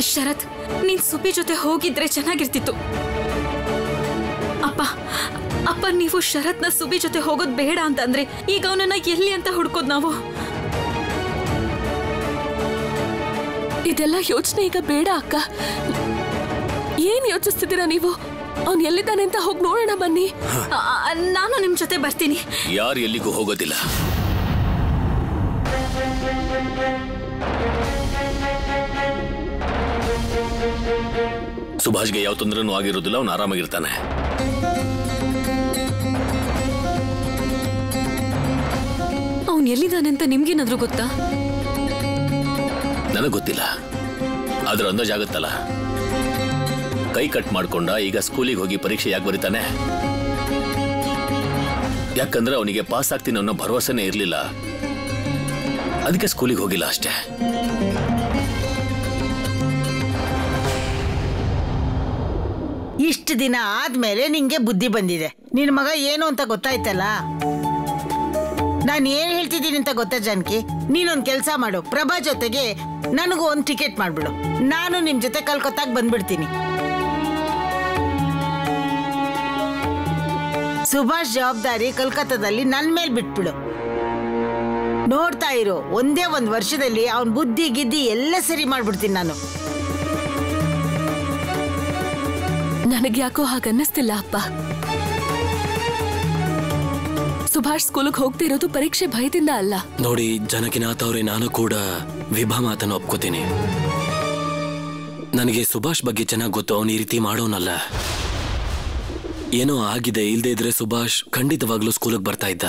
ಶರತ್, ನೀನ್ ಸುಬಿ ಜೊತೆ ಹೋಗಿದ್ರೆ ಚೆನ್ನಾಗಿರ್ತಿತ್ತು. ಅಪ್ಪ ಅಪ್ಪ ನೀವು ಶರತ್ನ ಸುಬಿ ಜೊತೆ ಹೋಗೋದ್ ಬೇಡ ಅಂತಂದ್ರೆ ಈಗ ಅವನನ್ನ ಎಲ್ಲಿ ಅಂತ ಹುಡ್ಕೋದ್ ನಾವು? ಇದೆಲ್ಲ ಯೋಚನೆ ಈಗ ಬೇಡ ಅಕ್ಕ. ಏನ್ ಯೋಚಿಸ್ತಿದ್ದೀರಾ ನೀವು? ಅವ್ನು ಎಲ್ಲಿದ್ದಾನೆ ಅಂತ ಹೋಗಿ ನೋಡೋಣ ಬನ್ನಿ. ನಾನು ನಿಮ್ ಜೊತೆ ಬರ್ತೀನಿ. ಯಾರು ಎಲ್ಲಿಗೂ ಹೋಗೋದಿಲ್ಲ. ಸುಭಾಷ್ಗೆ ಯಾವ ತೊಂದರೆನೂ ಆಗಿರೋದಿಲ್ಲ, ಅವನು ಆರಾಮಾಗಿರ್ತಾನೆ. ಅವನು ಎಲ್ಲಿದ್ದಾನೆ ಅಂತ ನಿಮ್ಗೇನಾದ್ರೂ ಗೊತ್ತಾ? ನನಗೆ ಗೊತ್ತಿಲ್ಲ, ಆದ್ರೆ ಅಂದಾಜಾಗುತ್ತಲ್ಲ. ಕೈ ಕಟ್ ಮಾಡ್ಕೊಂಡ ಈಗ ಸ್ಕೂಲಿಗೆ ಹೋಗಿ ಪರೀಕ್ಷೆ ಯಾಕೆ ಬರೀತಾನೆ? ಯಾಕಂದ್ರೆ ಅವನಿಗೆ ಪಾಸ್ ಆಗ್ತೀನಿ ಅನ್ನೋ ಭರವಸೆನೇ ಇರಲಿಲ್ಲ, ಅದಕ್ಕೆ ಸ್ಕೂಲಿಗೆ ಹೋಗಿಲ್ಲ ಅಷ್ಟೇ. ಇಷ್ಟು ದಿನ ಆದ್ಮೇಲೆ ನಿಂಗೆ ಬುದ್ಧಿ ಬಂದಿದೆ. ನಿನ್ ಮಗ ಏನು ಅಂತ ಗೊತ್ತಾಯ್ತಲ್ಲ. ನಾನು ಏನ್ ಹೇಳ್ತಿದ್ದೀನಿ ಅಂತ ಗೊತ್ತಾ ಜಾನಕಿ? ನೀನೊಂದ್ ಕೆಲ್ಸ ಮಾಡು, ಪ್ರಭಾ ಜೊತೆಗೆ ನನಗೂ ಒಂದ್ ಟಿಕೆಟ್ ಮಾಡ್ಬಿಡು. ನಾನು ನಿಮ್ ಜೊತೆ ಕಲ್ಕತ್ತಾಗ ಬಂದ್ಬಿಡ್ತೀನಿ. ಸುಭಾಷ್ ಜವಾಬ್ದಾರಿ ಕಲ್ಕತ್ತಾದಲ್ಲಿ ನನ್ ಮೇಲ್ ಬಿಟ್ಬಿಡು. ನೋಡ್ತಾ ಇರು, ಒಂದೇ ಒಂದ್ ವರ್ಷದಲ್ಲಿ ಅವನ್ ಬುದ್ಧಿ ಗಿದ್ದಿ ಎಲ್ಲ ಸರಿ ಮಾಡ್ಬಿಡ್ತೀನಿ ನಾನು. ನನಗೆ ಯಾಕೋ ಹಾಗನ್ನಿಸ್ತಿಲ್ಲ ಅಪ್ಪ. ಸುಭಾಷ್ ಸ್ಕೂಲಿಗೆ ಹೋಗ್ತಿರೋದು ಪರೀಕ್ಷೆ ಭಯದಿಂದ ಅಲ್ಲ. ನೋಡಿ ಜನಕಿನಾಥ್ ಅವರೇ, ನಾನು ಕೂಡ ವಿಭಾ ಮಾತನ್ನು ಒಪ್ಕೋತೀನಿ. ನನಗೆ ಸುಭಾಷ್ ಬಗ್ಗೆ ಚೆನ್ನಾಗಿ ಗೊತ್ತು. ಅವನು ಈ ರೀತಿ ಮಾಡೋನಲ್ಲ. ಏನೋ ಆಗಿದೆ, ಇಲ್ದೇ ಇದ್ರೆ ಸುಭಾಷ್ ಖಂಡಿತವಾಗ್ಲೂ ಸ್ಕೂಲಿಗೆ ಬರ್ತಾ ಇದ್ದ.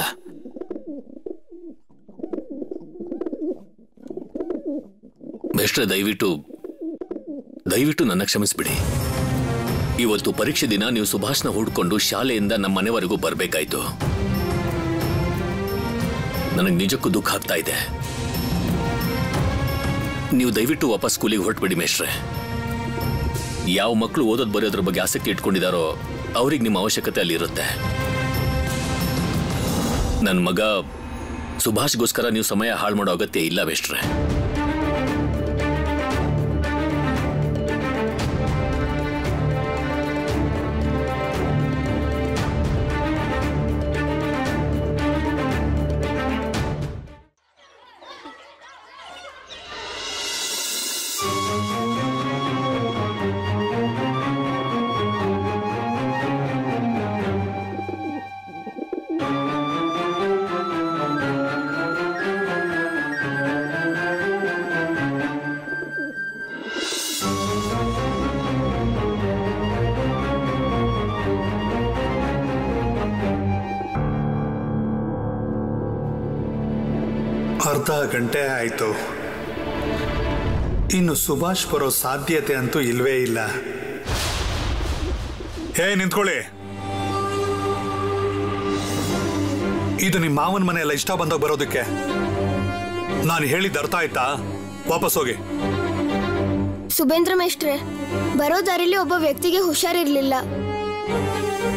ಬೆಸ್ಟ್ರೆ, ದಯವಿಟ್ಟು ನನ್ನ ಕ್ಷಮಿಸ್ಬಿಡಿ. ಇವತ್ತು ಪರೀಕ್ಷೆ ದಿನ ನೀವು ಸುಭಾಷ್ನ ಹುಡ್ಕೊಂಡು ಶಾಲೆಯಿಂದ ನಮ್ಮ ಮನೆವರೆಗೂ ಬರ್ಬೇಕಾಯ್ತು. ನನಗೆ ನಿಜಕ್ಕೂ ದುಃಖ ಆಗ್ತಾ ಇದೆ. ನೀವು ದಯವಿಟ್ಟು ವಾಪಸ್ ಸ್ಕೂಲಿಗೆ ಹೊರಟ್ಬಿಡಿ ಮೇಷ್ಟ್ರೆ. ಯಾವ ಮಕ್ಕಳು ಓದೋದು ಬರೆಯೋದ್ರ ಬಗ್ಗೆ ಆಸಕ್ತಿ ಇಟ್ಕೊಂಡಿದಾರೋ ಅವ್ರಿಗೆ ನಿಮ್ಮ ಅವಶ್ಯಕತೆ ಅಲ್ಲಿ ಇರುತ್ತೆ. ನನ್ನ ಮಗ ಸುಭಾಷ್ಗೋಸ್ಕರ ನೀವು ಸಮಯ ಹಾಳು ಮಾಡೋ ಅಗತ್ಯ ಇಲ್ಲ ಮೇಷ್ಟ್ರೆ. ಅರ್ಧ ಗಂಟೆ ಆಯ್ತು. ಇನ್ನು ಸುಭಾಷ್ ಬರೋ ಸಾಧ್ಯತೆ ಅಂತೂ ಇಲ್ವೇ ಇಲ್ಲ. ನಿಂತ್ಕೊಳ್ಳಿ. ಇದು ನಿಮ್ಮ ಮಾವನ ಮನೆ ಎಲ್ಲ ಇಷ್ಟ ಬಂದಾಗ ಬರೋದಕ್ಕೆ. ನಾನು ಹೇಳಿದ್ದು ಅರ್ಥ ಆಯ್ತಾ? ವಾಪಸ್ ಹೋಗಿ. ಸುಬೇಂದ್ರ ಮೇಷ್ಟ್ರೆ, ಬರೋ ದಾರಿಲಿ ಒಬ್ಬ ವ್ಯಕ್ತಿಗೆ ಹುಷಾರಿರ್ಲಿಲ್ಲ.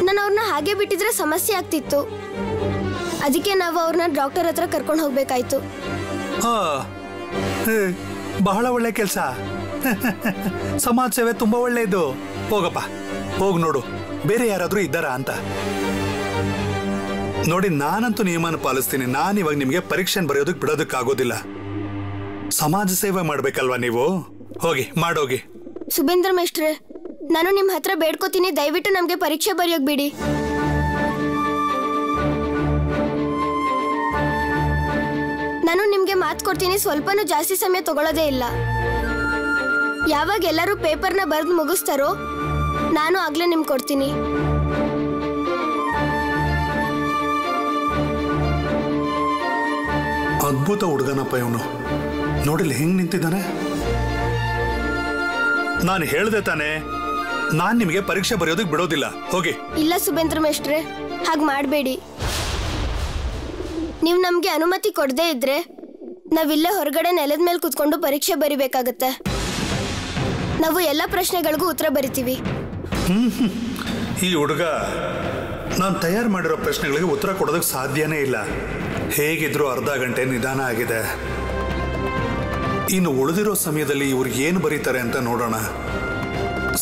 ನಾನು ಅವ್ರನ್ನ ಹಾಗೆ ಬಿಟ್ಟಿದ್ರೆ ಸಮಸ್ಯೆ ಆಗ್ತಿತ್ತು. ಅದಕ್ಕೆ ನಾವು ಅವ್ರನ್ನ ಡಾಕ್ಟರ್ ಹತ್ರ ಕರ್ಕೊಂಡು ಹೋಗ್ಬೇಕಾಯ್ತು. ಬಹಳ ಒಳ್ಳೆ ಕೆಲಸ. ಸಮಾಜ ಸೇವೆ ತುಂಬಾ ಒಳ್ಳೆಯದು. ಹೋಗಪ್ಪ, ಹೋಗಿ ನೋಡು ಬೇರೆ ಯಾರಾದ್ರೂ ಇದ್ದಾರಾ ಅಂತ. ನೋಡಿ, ನಾನಂತೂ ನಿಯಮನ ಪಾಲಿಸ್ತೀನಿ. ನಾನು ಇವಾಗ ನಿಮ್ಗೆ ಪರೀಕ್ಷೆ ಬರೆಯೋದಕ್ಕೆ ಬಿಡೋದಕ್ಕಾಗೋದಿಲ್ಲ. ಸಮಾಜ ಸೇವೆ ಮಾಡ್ಬೇಕಲ್ವಾ ನೀವು? ಹೋಗಿ ಮಾಡೋಗಿ. ಸುಬೇಂದ್ರ ಮೇಷ್ಟ್ರೆ, ನಾನು ನಿಮ್ ಹತ್ರ ಬೇಡ್ಕೋತೀನಿ, ದಯವಿಟ್ಟು ನಮ್ಗೆ ಪರೀಕ್ಷೆ ಬರೆಯೋಕ್ ಬಿಡಿ. ನಾನು ನಿಮ್ಗೆ ಮಾತು ಕೊಡ್ತೀನಿ, ಸ್ವಲ್ಪನೂ ಜಾಸ್ತಿ ಸಮಯ ತಗೊಳ್ಳೋದೇ ಇಲ್ಲ. ಯಾವಾಗ ಎಲ್ಲರೂ ಪೇಪರ್ನ ಬರೆದು ಮುಗಿಸ್ತಾರೋ ನಾನು ಆಗ್ಲೇ ನಿಮ್ಗೆ ಕೊಡ್ತೀನಿ. ಅದ್ಭುತ ಹುಡುಗನಪ್ಪ ಇವನು. ನೋಡಿಲ್ಲ ಹೆಂಗ್ ನಿಂತಿದ್ದಾನೆ. ನಾನು ಹೇಳ್ದೆ ತಾನೆ, ನಾನ್ ನಿಮಗೆ ಪರೀಕ್ಷೆ ಬರೆಯೋದಕ್ಕೆ ಬಿಡೋದಿಲ್ಲ. ಹೋಗಿ. ಇಲ್ಲ ಸುಬೇಂದ್ರ ಮೇಷ್ಟ್ರೆ, ಹಾಗೆ ಮಾಡಬೇಡಿ. ನೀವು ನಮ್ಗೆ ಅನುಮತಿ ಕೊಡದೇ ಇದ್ರೆ ನಾವಿಲ್ಲೇ ಹೊರಗಡೆ ನೆಲದ ಮೇಲೆ ಕೂತ್ಕೊಂಡು ಪರೀಕ್ಷೆ ಬರಿಬೇಕಾಗತ್ತೆ. ನಾವು ಎಲ್ಲ ಪ್ರಶ್ನೆಗಳಿಗೂ ಉತ್ತರ ಬರಿತೀವಿ. ಈ ಹುಡುಗ ನಾನು ತಯಾರು ಮಾಡಿರೋ ಪ್ರಶ್ನೆಗಳಿಗೆ ಉತ್ತರ ಕೊಡೋದಕ್ಕೆ ಸಾಧ್ಯನೇ ಇಲ್ಲ. ಹೇಗಿದ್ರು ಅರ್ಧ ಗಂಟೆ ನಿಧಾನ ಆಗಿದೆ. ಇನ್ನು ಉಳಿದಿರೋ ಸಮಯದಲ್ಲಿ ಇವ್ರು ಏನು ಬರೀತಾರೆ ಅಂತ ನೋಡೋಣ.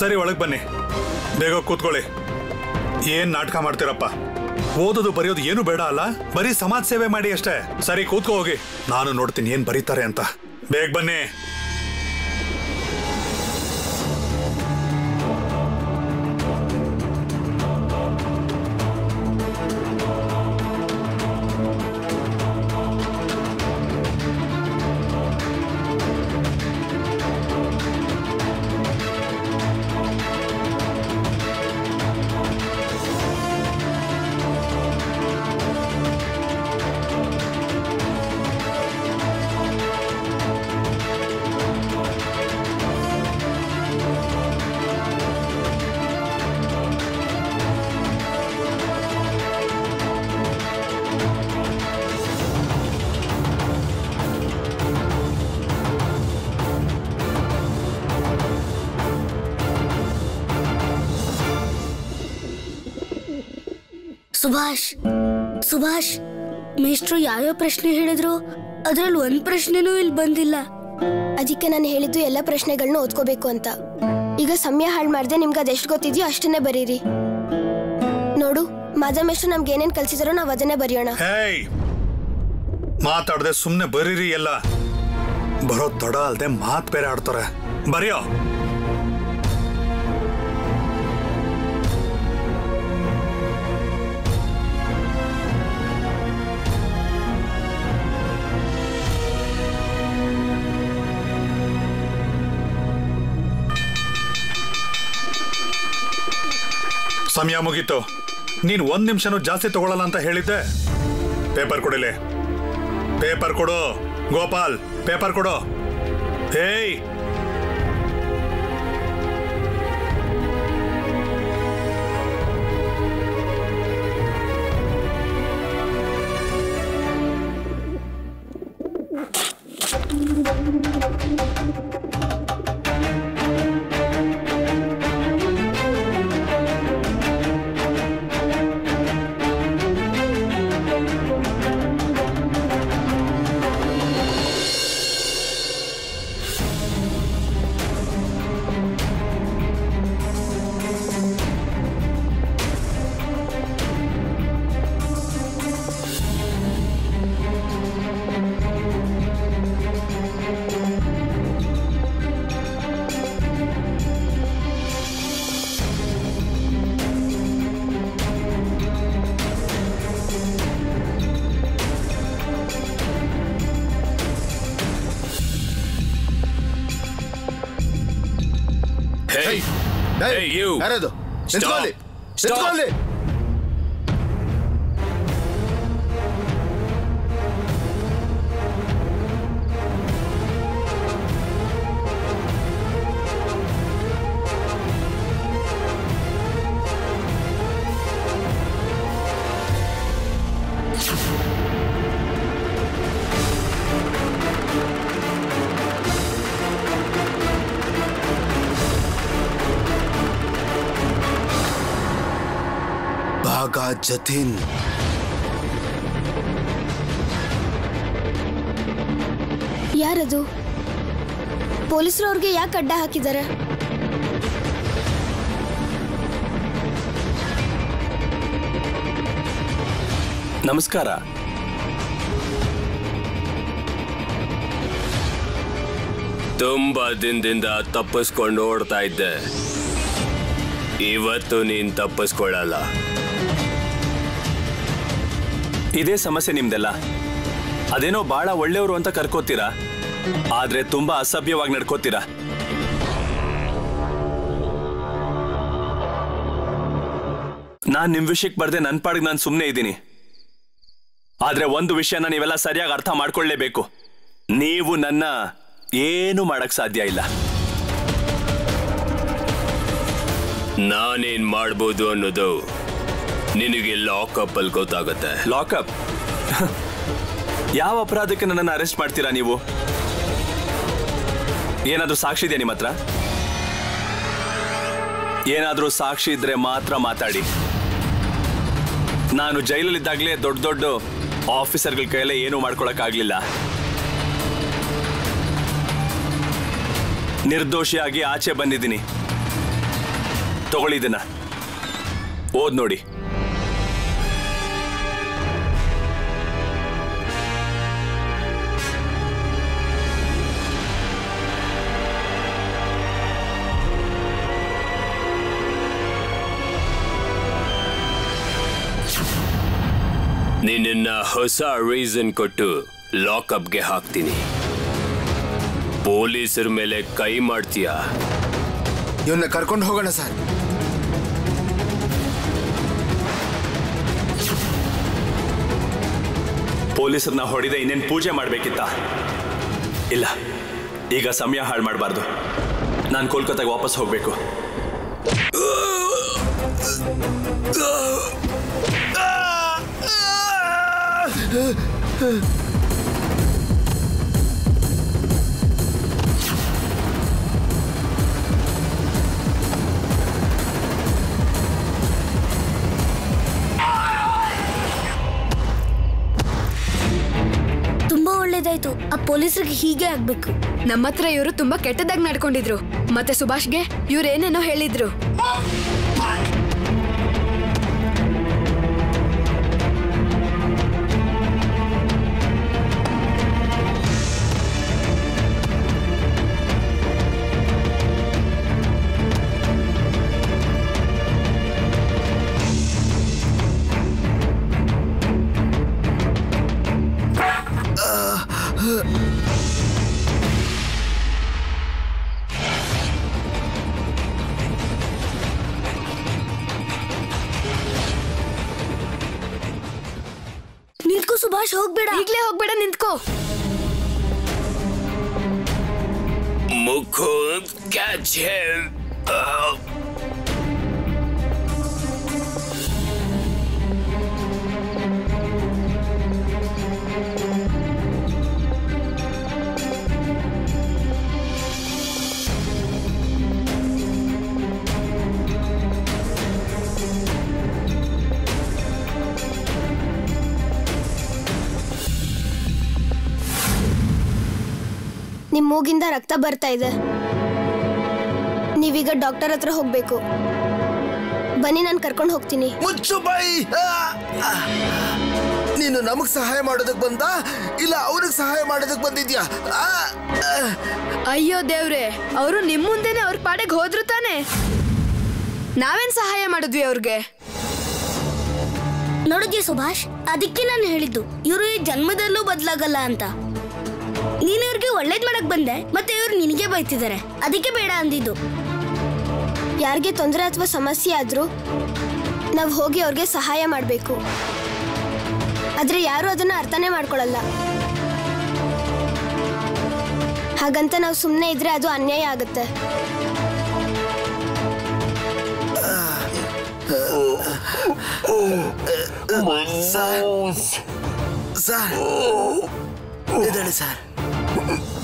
ಸರಿ, ಒಳಗೆ ಬನ್ನಿ, ಬೇಗ ಕೂತ್ಕೊಳ್ಳಿ. ಏನ್ ನಾಟಕ ಮಾಡ್ತೀರಪ್ಪ? ಓದೋದು ಬರೆಯೋದು ಏನು ಬೇಡ ಅಲ್ಲ, ಬರೀ ಸಮಾಜ ಸೇವೆ ಮಾಡಿ ಅಷ್ಟೇ. ಸರಿ, ಕೂತ್ಕೋ ಹೋಗಿ, ನಾನು ನೋಡ್ತೀನಿ ಏನ್ ಬರೀತಾರೆ ಅಂತ. ಬೇಗ ಬನ್ನಿ. ಸುಭಾಷ್ ಮೇಷ್ಟ್ರು ಯಾವ್ಯಾವ ಪ್ರಶ್ನೆ ಹೇಳಿದ್ರು ಅದ್ರಲ್ಲಿ ಒಂದ್ ಪ್ರಶ್ನೆನೂ ಇಲ್ಲಿ ಬಂದಿಲ್ಲ. ಅದಕ್ಕೆ ನಾನು ಹೇಳಿದ್ದು ಎಲ್ಲ ಪ್ರಶ್ನೆಗಳನ್ನ ಓದ್ಕೋಬೇಕು ಅಂತ. ಈಗ ಸಮಯ ಹಾಳು ಮಾಡ್ದೆ, ನಿಮ್ಗೆ ಅದೆಷ್ಟು ಗೊತ್ತಿದ್ಯೋ ಅಷ್ಟನ್ನೇ ಬರೀರಿ. ನೋಡು, ಮಾಧವ ಮೇಷ್ಟ್ರು ನಮ್ಗೆ ಏನೇನ್ ಕಲ್ಸಿದಾರೋ ನಾವ್ ಅದನ್ನೇ ಬರೆಯೋಣ. ಮಾತಾಡದೆ ಸುಮ್ನೆ ಬರೀರಿ. ಎಲ್ಲ ಬರೋ ತಡ ಅಲ್ದೆ ಮಾತ್ ಬೇರೆ ಆಡ್ತಾರೆ. ಬರೆಯೋ. ಸಮಯ ಮುಗೀತು. ನೀನು 1 ನಿಮಿಷನೂ ಜಾಸ್ತಿ ತಗೊಳ್ಳಲ್ಲ ಅಂತ ಹೇಳಿದ್ದೆ. ಪೇಪರ್ ಕೊಡಿಲೆ. ಪೇಪರ್ ಕೊಡು ಗೋಪಾಲ್, ಪೇಪರ್ ಕೊಡು. ಹೇಯ್, Hey, you! ಯಾರದು? ನಿಂತ್ಕೊಳ್ಳಿ, ನಿಂತ್ಕೊಳ್ಳಿ. ಜತಿನ್, ಯಾರದು? ಪೊಲೀಸರು ಅವ್ರಿಗೆ ಯಾಕೆ ಅಡ್ಡ ಹಾಕಿದ್ದಾರೆ? ನಮಸ್ಕಾರ. ತುಂಬಾ ದಿನದಿಂದ ತಪ್ಪಿಸ್ಕೊಂಡು ಓಡ್ತಾ ಇದ್ದೆ. ಇವತ್ತು ನೀನ್ ತಪ್ಪಿಸ್ಕೊಳ್ಳಲ್ಲ. ಇದೇ ಸಮಸ್ಯೆ ನಿಮ್ದೆಲ್ಲ. ಅದೇನೋ ಬಹಳ ಒಳ್ಳೆಯವರು ಅಂತ ಕರ್ಕೋತೀರಾ, ಆದ್ರೆ ತುಂಬಾ ಅಸಭ್ಯವಾಗಿ ನಡ್ಕೋತೀರಾ. ನಾನ್ ನಿಮ್ ವಿಷಯಕ್ಕೆ ಬರ್ದೆ ನನ್ನ ಪಾಡಿಗೆ ನಾನು ಸುಮ್ಮನೆ ಇದ್ದೀನಿ. ಆದ್ರೆ ಒಂದು ವಿಷಯನ ನೀವೆಲ್ಲ ಸರಿಯಾಗಿ ಅರ್ಥ ಮಾಡ್ಕೊಳ್ಳೇಬೇಕು. ನೀವು ನನ್ನ ಏನು ಮಾಡಕ್ ಸಾಧ್ಯ ಇಲ್ಲ. ನಾನೇನ್ ಮಾಡ್ಬೋದು ಅನ್ನೋದು ನಿನಗೆ ಲಾಕಪ್ ಅಲ್ಲಿ ಗೊತ್ತಾಗುತ್ತೆ. ಲಾಕಪ್? ಯಾವ ಅಪರಾಧಕ್ಕೆ ನನ್ನನ್ನು ಅರೆಸ್ಟ್ ಮಾಡ್ತೀರಾ ನೀವು? ಏನಾದ್ರೂ ಸಾಕ್ಷಿ ಇದೆಯಾ ನಿಮ್ಮ ಹತ್ರ? ಏನಾದ್ರೂ ಸಾಕ್ಷಿ ಇದ್ರೆ ಮಾತ್ರ ಮಾತಾಡಿ. ನಾನು ಜೈಲಲ್ಲಿದ್ದಾಗಲೇ ದೊಡ್ಡ ದೊಡ್ಡ ಆಫೀಸರ್ಗಳ ಕೈಯಲ್ಲೇ ಏನೂ ಮಾಡ್ಕೊಳಕ್ಕಾಗ್ಲಿಲ್ಲ. ನಿರ್ದೋಷಿಯಾಗಿ ಆಚೆ ಬಂದಿದ್ದೀನಿ. ತಗೊಳ್ಳಿದನ್ನ ಓದ್ ನೋಡಿ. ನಿನ್ನ ಹೊಸ ರೀಸನ್ ಕೊಟ್ಟು ಲಾಕಪ್ಗೆ ಹಾಕ್ತೀನಿ. ಪೊಲೀಸರ ಮೇಲೆ ಕೈ ಮಾಡ್ತೀಯಾ? ಇವನ್ನ ಕರ್ಕೊಂಡು ಹೋಗೋಣ ಸರ್. ಪೊಲೀಸರನ್ನ ಹೊಡೆದ ಇನ್ನೇನು ಪೂಜೆ ಮಾಡ್ಬೇಕಿತ್ತ? ಇಲ್ಲ, ಈಗ ಸಮಯ ಹಾಳು ಮಾಡಬಾರ್ದು. ನಾನು ಕೋಲ್ಕತ್ತಾಗ ವಾಪಸ್ ಹೋಗ್ಬೇಕು. ತುಂಬಾ ಒಳ್ಳೇದಾಯ್ತು. ಆ ಪೊಲೀಸರಿಗೆ ಹೀಗೆ ಆಗ್ಬೇಕು. ನಮ್ಮ ಹತ್ರ ಇವರು ತುಂಬಾ ಕೆಟ್ಟದಾಗಿ ನಡ್ಕೊಂಡಿದ್ರು. ಮತ್ತೆ ಸುಭಾಷ್ಗೆ ಇವ್ರು ಏನೇನೋ ಹೇಳಿದ್ರು. ನಿಂತ್ಕೋ ಸುಭಾಷ್, ಹೋಗ್ಬೇಡ. ಈಗ್ಲೇ ಹೋಗ್ಬೇಡ, ನಿಂತ್ಕೋ. Mukund catch him. ನಿಮ್ ಮೂಗಿಂದ ರಕ್ತ ಬರ್ತಾ ಇದೆ. ನೀವೀಗ ಡಾಕ್ಟರ್ ಹತ್ರ ಹೋಗ್ಬೇಕು. ಬನ್ನಿ, ನಾನು ಕರ್ಕೊಂಡು ಹೋಗ್ತೀನಿ. ಮುಚ್ಚು ಬಾಯಿ. ನೀನು ನಮಗ್ ಸಹಾಯ ಮಾಡೋದಕ್ ಬಂದ ಇಲ್ಲ ಅವ್ರಿಗೆ ಸಹಾಯ ಮಾಡೋದಕ್ ಬಂದಿದ್ಯಾ? ಅಯ್ಯೋ ದೇವ್ರೆ, ಅವರು ನಿಮ್ ಮುಂದೆನೆ ಅವ್ರ ಪಾಡೆಗೆ ಹೋದ್ರು ತಾನೆ. ನಾವೇನ್ ಸಹಾಯ ಮಾಡಿದ್ವಿ ಅವ್ರಿಗೆ? ನೋಡಿದ್ಯಾ ಸುಭಾಷ್, ಅದಕ್ಕೆ ನಾನು ಹೇಳಿದ್ದು ಇವರು ಈ ಜನ್ಮದಲ್ಲೂ ಬದಲಾಗಲ್ಲ ಅಂತ. ನೀನು ಇವ್ರಿಗೆ ಒಳ್ಳೇದ್ ಮಾಡಕ್ ಬಂದೆ, ಮತ್ತೆ ಇವ್ರು ನಿನಗೆ ಬೈತಿದ್ದಾರೆ. ಅದಕ್ಕೆ ಬೇಡ ಅಂದಿದ್ದು. ಯಾರಿಗೆ ತೊಂದರೆ ಅಥವಾ ಸಮಸ್ಯೆ ಆದ್ರೂ ನಾವು ಹೋಗಿ ಅವ್ರಿಗೆ ಸಹಾಯ ಮಾಡಬೇಕು. ಆದ್ರೆ ಯಾರು ಅದನ್ನ ಅರ್ಥನೇ ಮಾಡ್ಕೊಳಲ್ಲ. ಹಾಗಂತ ನಾವು ಸುಮ್ಮನೆ ಇದ್ರೆ ಅದು ಅನ್ಯಾಯ ಆಗುತ್ತೆ. ಇದಳಿ ಸರ್,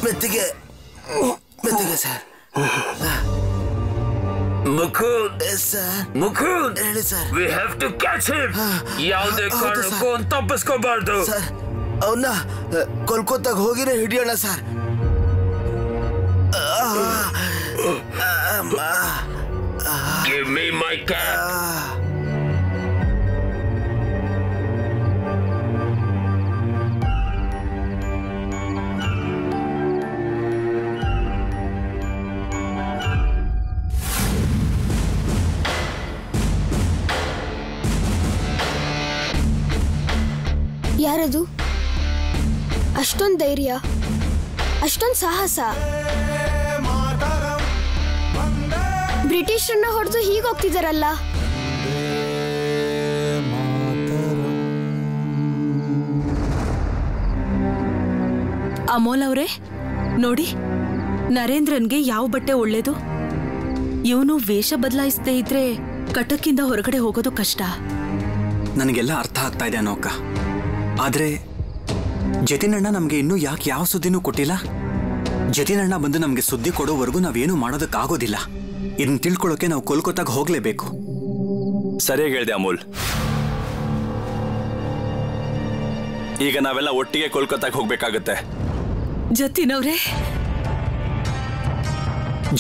ಮೆತ್ತಿಗೆ ಮೆತ್ತಿಗೆ ಸರ್. ಮುಕುಂದ್, ಮುಕುಂದ್, ಹೇಳಿ sir. we have to catch him. ಯಾವುದೇ ಕಾರಣಕ್ಕೂ ತಪ್ಪಿಸ್ಕೋಬಾರ್ದು ಸರ್. ಅವನ್ನ ಕೋಲ್ಕತ್ತಾಗ ಹೋಗಿನೇ ಹಿಡಿಯೋಣ sir. Give me my cap. ಯಾರದು? ಅಷ್ಟೊಂದು ಧೈರ್ಯ, ಅಷ್ಟೊಂದು ಸಾಹಸ. ಬ್ರಿಟಿಷರನ್ನ ಹೊಡೆದು ಹೀಗೆ ಹೋಗ್ತಿದಾರಲ್ಲ. ಅಮೋಲ್ ಅವರೇ ನೋಡಿ, ನರೇಂದ್ರನ್ಗೆ ಯಾವ ಬಟ್ಟೆ ಒಳ್ಳೇದು? ಇವನು ವೇಷ ಬದಲಾಯಿಸದೇ ಇದ್ರೆ ಕಟಕ್ಕಿಂದ ಹೊರಗಡೆ ಹೋಗೋದು ಕಷ್ಟ. ನನಗೆಲ್ಲ ಅರ್ಥ ಆಗ್ತಾ ಇದೆ ಅನ್ನೋ ಅಕ್ಕ. ಆದ್ರೆ ಜತಿನಣ್ಣ ನಮ್ಗೆ ಇನ್ನೂ ಯಾಕೆ ಯಾವ ಸುದ್ದಿನೂ ಕೊಟ್ಟಿಲ್ಲ? ಜತಿನಣ್ಣ ಬಂದು ನಮ್ಗೆ ಸುದ್ದಿ ಕೊಡೋವರೆಗೂ ನಾವೇನು ಮಾಡೋದಕ್ಕಾಗೋದಿಲ್ಲ. ಇದನ್ನ ತಿಳ್ಕೊಳ್ಳೋಕೆ ನಾವು ಕೋಲ್ಕತ್ತಾಗ ಹೋಗ್ಲೇಬೇಕು. ಸರಿಯಾಗಿ ಹೇಳ್ದೆ ಅಮೂಲ್. ಈಗ ನಾವೆಲ್ಲ ಒಟ್ಟಿಗೆ ಕೋಲ್ಕತ್ತಾಗ ಹೋಗ್ಬೇಕಾಗತ್ತೆ. ಜತಿನವ್ರೆ,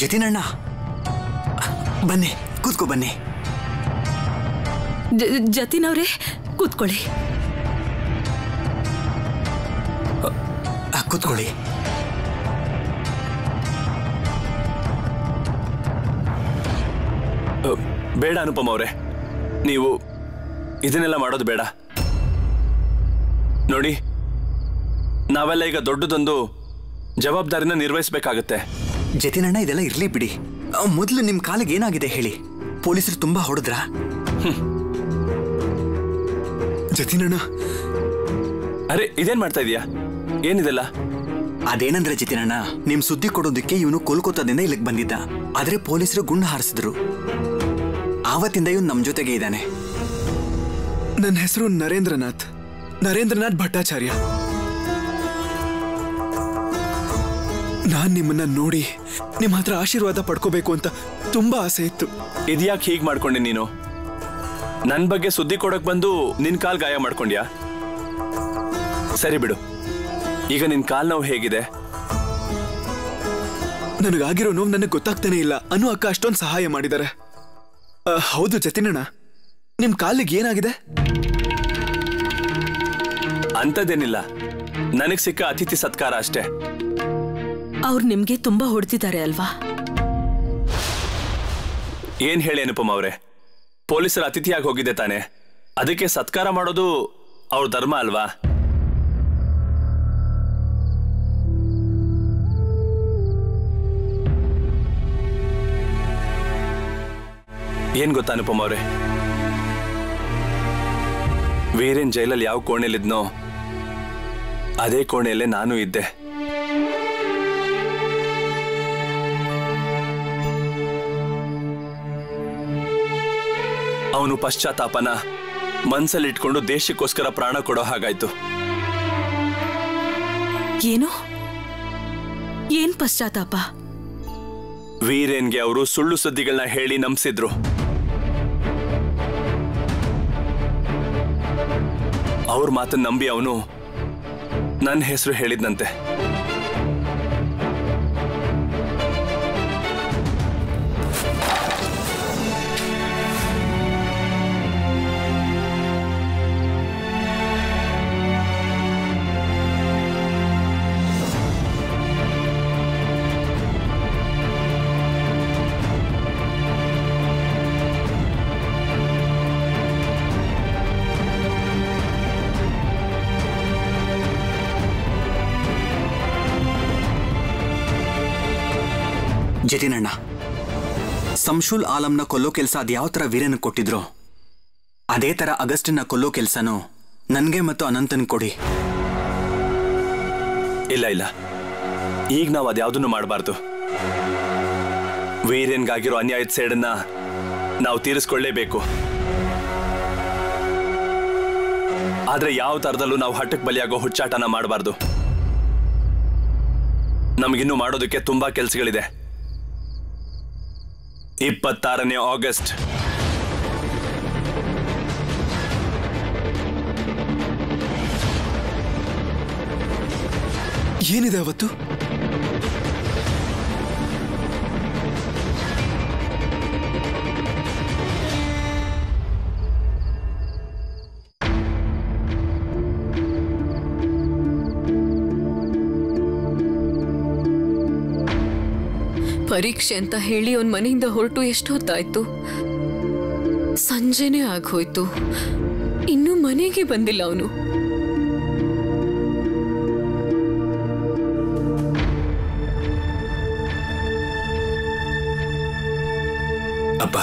ಜತಿನಣ್ಣ ಬನ್ನಿ, ಕೂತ್ಕೋ ಬನ್ನಿ. ಜತಿನ್ ಅವರೇ ಕೂತ್ಕೊಳ್ಳಿ. ಕೂತ್ಕೊಳ್ಳಿ. ಬೇಡ ಅನುಪಮ ಅವರೇ, ನೀವು ಇದನ್ನೆಲ್ಲ ಮಾಡೋದು ಬೇಡ. ನೋಡಿ, ನಾವೆಲ್ಲ ಈಗ ದೊಡ್ಡದೊಂದು ಜವಾಬ್ದಾರಿನ ನಿರ್ವಹಿಸಬೇಕಾಗತ್ತೆ. ಜತಿನಣ್ಣ ಇದೆಲ್ಲ ಇರ್ಲಿ ಬಿಡಿ. ಮೊದಲು ನಿಮ್ ಕಾಲಿಗೆ ಏನಾಗಿದೆ ಹೇಳಿ. ಪೊಲೀಸರು ತುಂಬಾ ಹೊಡೆದ್ರ? ಜತಿನಣ್ಣ, ಅರೆ ಇದೇನ್ ಮಾಡ್ತಾ ಇದೀಯಾ? ಏನಿದೆಲ್ಲ? ಅದೇನಂದ್ರೆ ಜತಿನಣ್ಣ, ನಿಮ್ ಸುದ್ದಿ ಕೊಡೋದಕ್ಕೆ ಇವನು ಕೋಲ್ಕತ್ತಾದಿಂದ ಇಲ್ಲಿಗೆ ಬಂದಿದ್ದ. ಆದ್ರೆ ಪೊಲೀಸರು ಗುಂಡು ಹಾರಿಸಿದ್ರು. ಆವತ್ತಿಂದ ಇವನು ನಮ್ ಜೊತೆಗೆ ಇದ್ದಾನೆ. ನನ್ನ ಹೆಸರು ನರೇಂದ್ರನಾಥ್ ಭಟ್ಟಾಚಾರ್ಯ. ನಾನ್ ನಿಮ್ಮನ್ನ ನೋಡಿ ನಿಮ್ಮ ಹತ್ರ ಆಶೀರ್ವಾದ ಪಡ್ಕೋಬೇಕು ಅಂತ ತುಂಬಾ ಆಸೆ ಇತ್ತು. ಇದ್ಯಾಕೆ ಹೀಗ್ ಮಾಡ್ಕೊಂಡೆ ನೀನು? ನನ್ ಬಗ್ಗೆ ಸುದ್ದಿ ಕೊಡಕ್ ಬಂದು ನಿನ್ ಕಾಲ್ ಗಾಯ ಮಾಡ್ಕೊಂಡ್ಯಾ? ಸರಿ ಬಿಡು, ಈಗ ನಿನ್ ಕಾಲ್ ನೋವು ಹೇಗಿದೆ? ನನಗಾಗಿರೋ ನೋವು ನನಗೆ ಗೊತ್ತಾಗ್ತಾನೆ ಇಲ್ಲ. ಅನು ಅಕ್ಕ ಅಷ್ಟೊಂದು ಸಹಾಯ ಮಾಡಿದ್ದಾರೆ. ಹೌದು ಜತಿನಣ್ಣ, ನಿಮ್ ಕಾಲಿಗೆ ಏನಾಗಿದೆ? ಅಂತದೇನಿಲ್ಲ, ನನಗ್ ಸಿಕ್ಕ ಅತಿಥಿ ಸತ್ಕಾರ ಅಷ್ಟೇ. ಅವ್ರು ನಿಮ್ಗೆ ತುಂಬಾ ಹೊಡೆದಿದ್ದಾರೆ ಅಲ್ವಾ? ಏನ್ ಹೇಳಿ ಅನುಪಮ ಅವ್ರೆ, ಪೊಲೀಸರ ಅತಿಥಿಯಾಗಿ ಹೋಗಿದ್ದೆ ತಾನೆ, ಅದಕ್ಕೆ ಸತ್ಕಾರ ಮಾಡೋದು ಅವ್ರ ಧರ್ಮ ಅಲ್ವಾ? ಏನ್ ಗೊತ್ತಾ ಅನುಪಮ ಅವ್ರೆ, ವೀರೇನ್ ಜೈಲಲ್ಲಿ ಯಾವ ಕೋಣೆಯಲ್ಲಿದ್ನೋ ಅದೇ ಕೋಣೆಯಲ್ಲೇ ನಾನು ಇದ್ದೆ. ಅವನು ಪಶ್ಚಾತ್ತಾಪನ ಮನ್ಸಲ್ಲಿಟ್ಕೊಂಡು ದೇಶಕ್ಕೋಸ್ಕರ ಪ್ರಾಣ ಕೊಡೋ ಹಾಗಾಯ್ತು. ಏನು? ಏನ್ ಪಶ್ಚಾತ್ತಾಪ? ವೀರೇನ್ಗೆ ಅವರು ಸುಳ್ಳು ಸುದ್ದಿಗಳನ್ನ ಹೇಳಿ ನಂಬಿಸಿದ್ರು. ಅವ್ರ ಮಾತನ್ನ ನಂಬಿ ಅವನು ನನ್ನ ಹೆಸರು ಹೇಳಿದ್ನಂತೆ. ಜತಿನಣ್ಣ, ಸಂಶುಲ್ ಆಲಂನ ಕೊಲ್ಲೋ ಕೆಲಸ ಅದ್ಯಾವ ತರ ವೀರನ್ ಕೊಟ್ಟಿದ್ರು ಅದೇ ತರ ಅಗಸ್ಟಿನ ಕೊಲ್ಲೋ ಕೆಲಸನೂ ನನ್ಗೆ ಮತ್ತು ಅನಂತನ್ ಕೊಡಿ. ಇಲ್ಲ ಇಲ್ಲ, ಈಗ ನಾವು ಅದ್ಯಾವುದನ್ನು ಮಾಡಬಾರ್ದು. ವೀರೇನ್ಗಾಗಿರೋ ಅನ್ಯಾಯದ ಸೇಡನ್ನ ನಾವು ತೀರಿಸ್ಕೊಳ್ಳೇಬೇಕು. ಆದ್ರೆ ಯಾವ ತರದಲ್ಲೂ ನಾವು ಹಠಕ್ಕೆ ಬಲಿಯಾಗೋ ಹುಚ್ಚಾಟನ ಮಾಡಬಾರ್ದು. ನಮಗಿನ್ನೂ ಮಾಡೋದಕ್ಕೆ ತುಂಬಾ ಕೆಲಸಗಳಿದೆ. 26ನೇ ಆಗಸ್ಟ್ ಏನಿದೆ ಅವತ್ತು? ಪರೀಕ್ಷೆ ಅಂತ ಹೇಳಿ ಅವನ್ ಮನೆಯಿಂದ ಹೊರಟು ಎಷ್ಟು ಹೊತ್ತಾಯ್ತು? ಸಂಜೆನೇ ಆಗೋಯ್ತು. ಇನ್ನೂ ಮನೆಗೆ ಬಂದಿಲ್ಲ ಅವನು. ಅಪ್ಪ,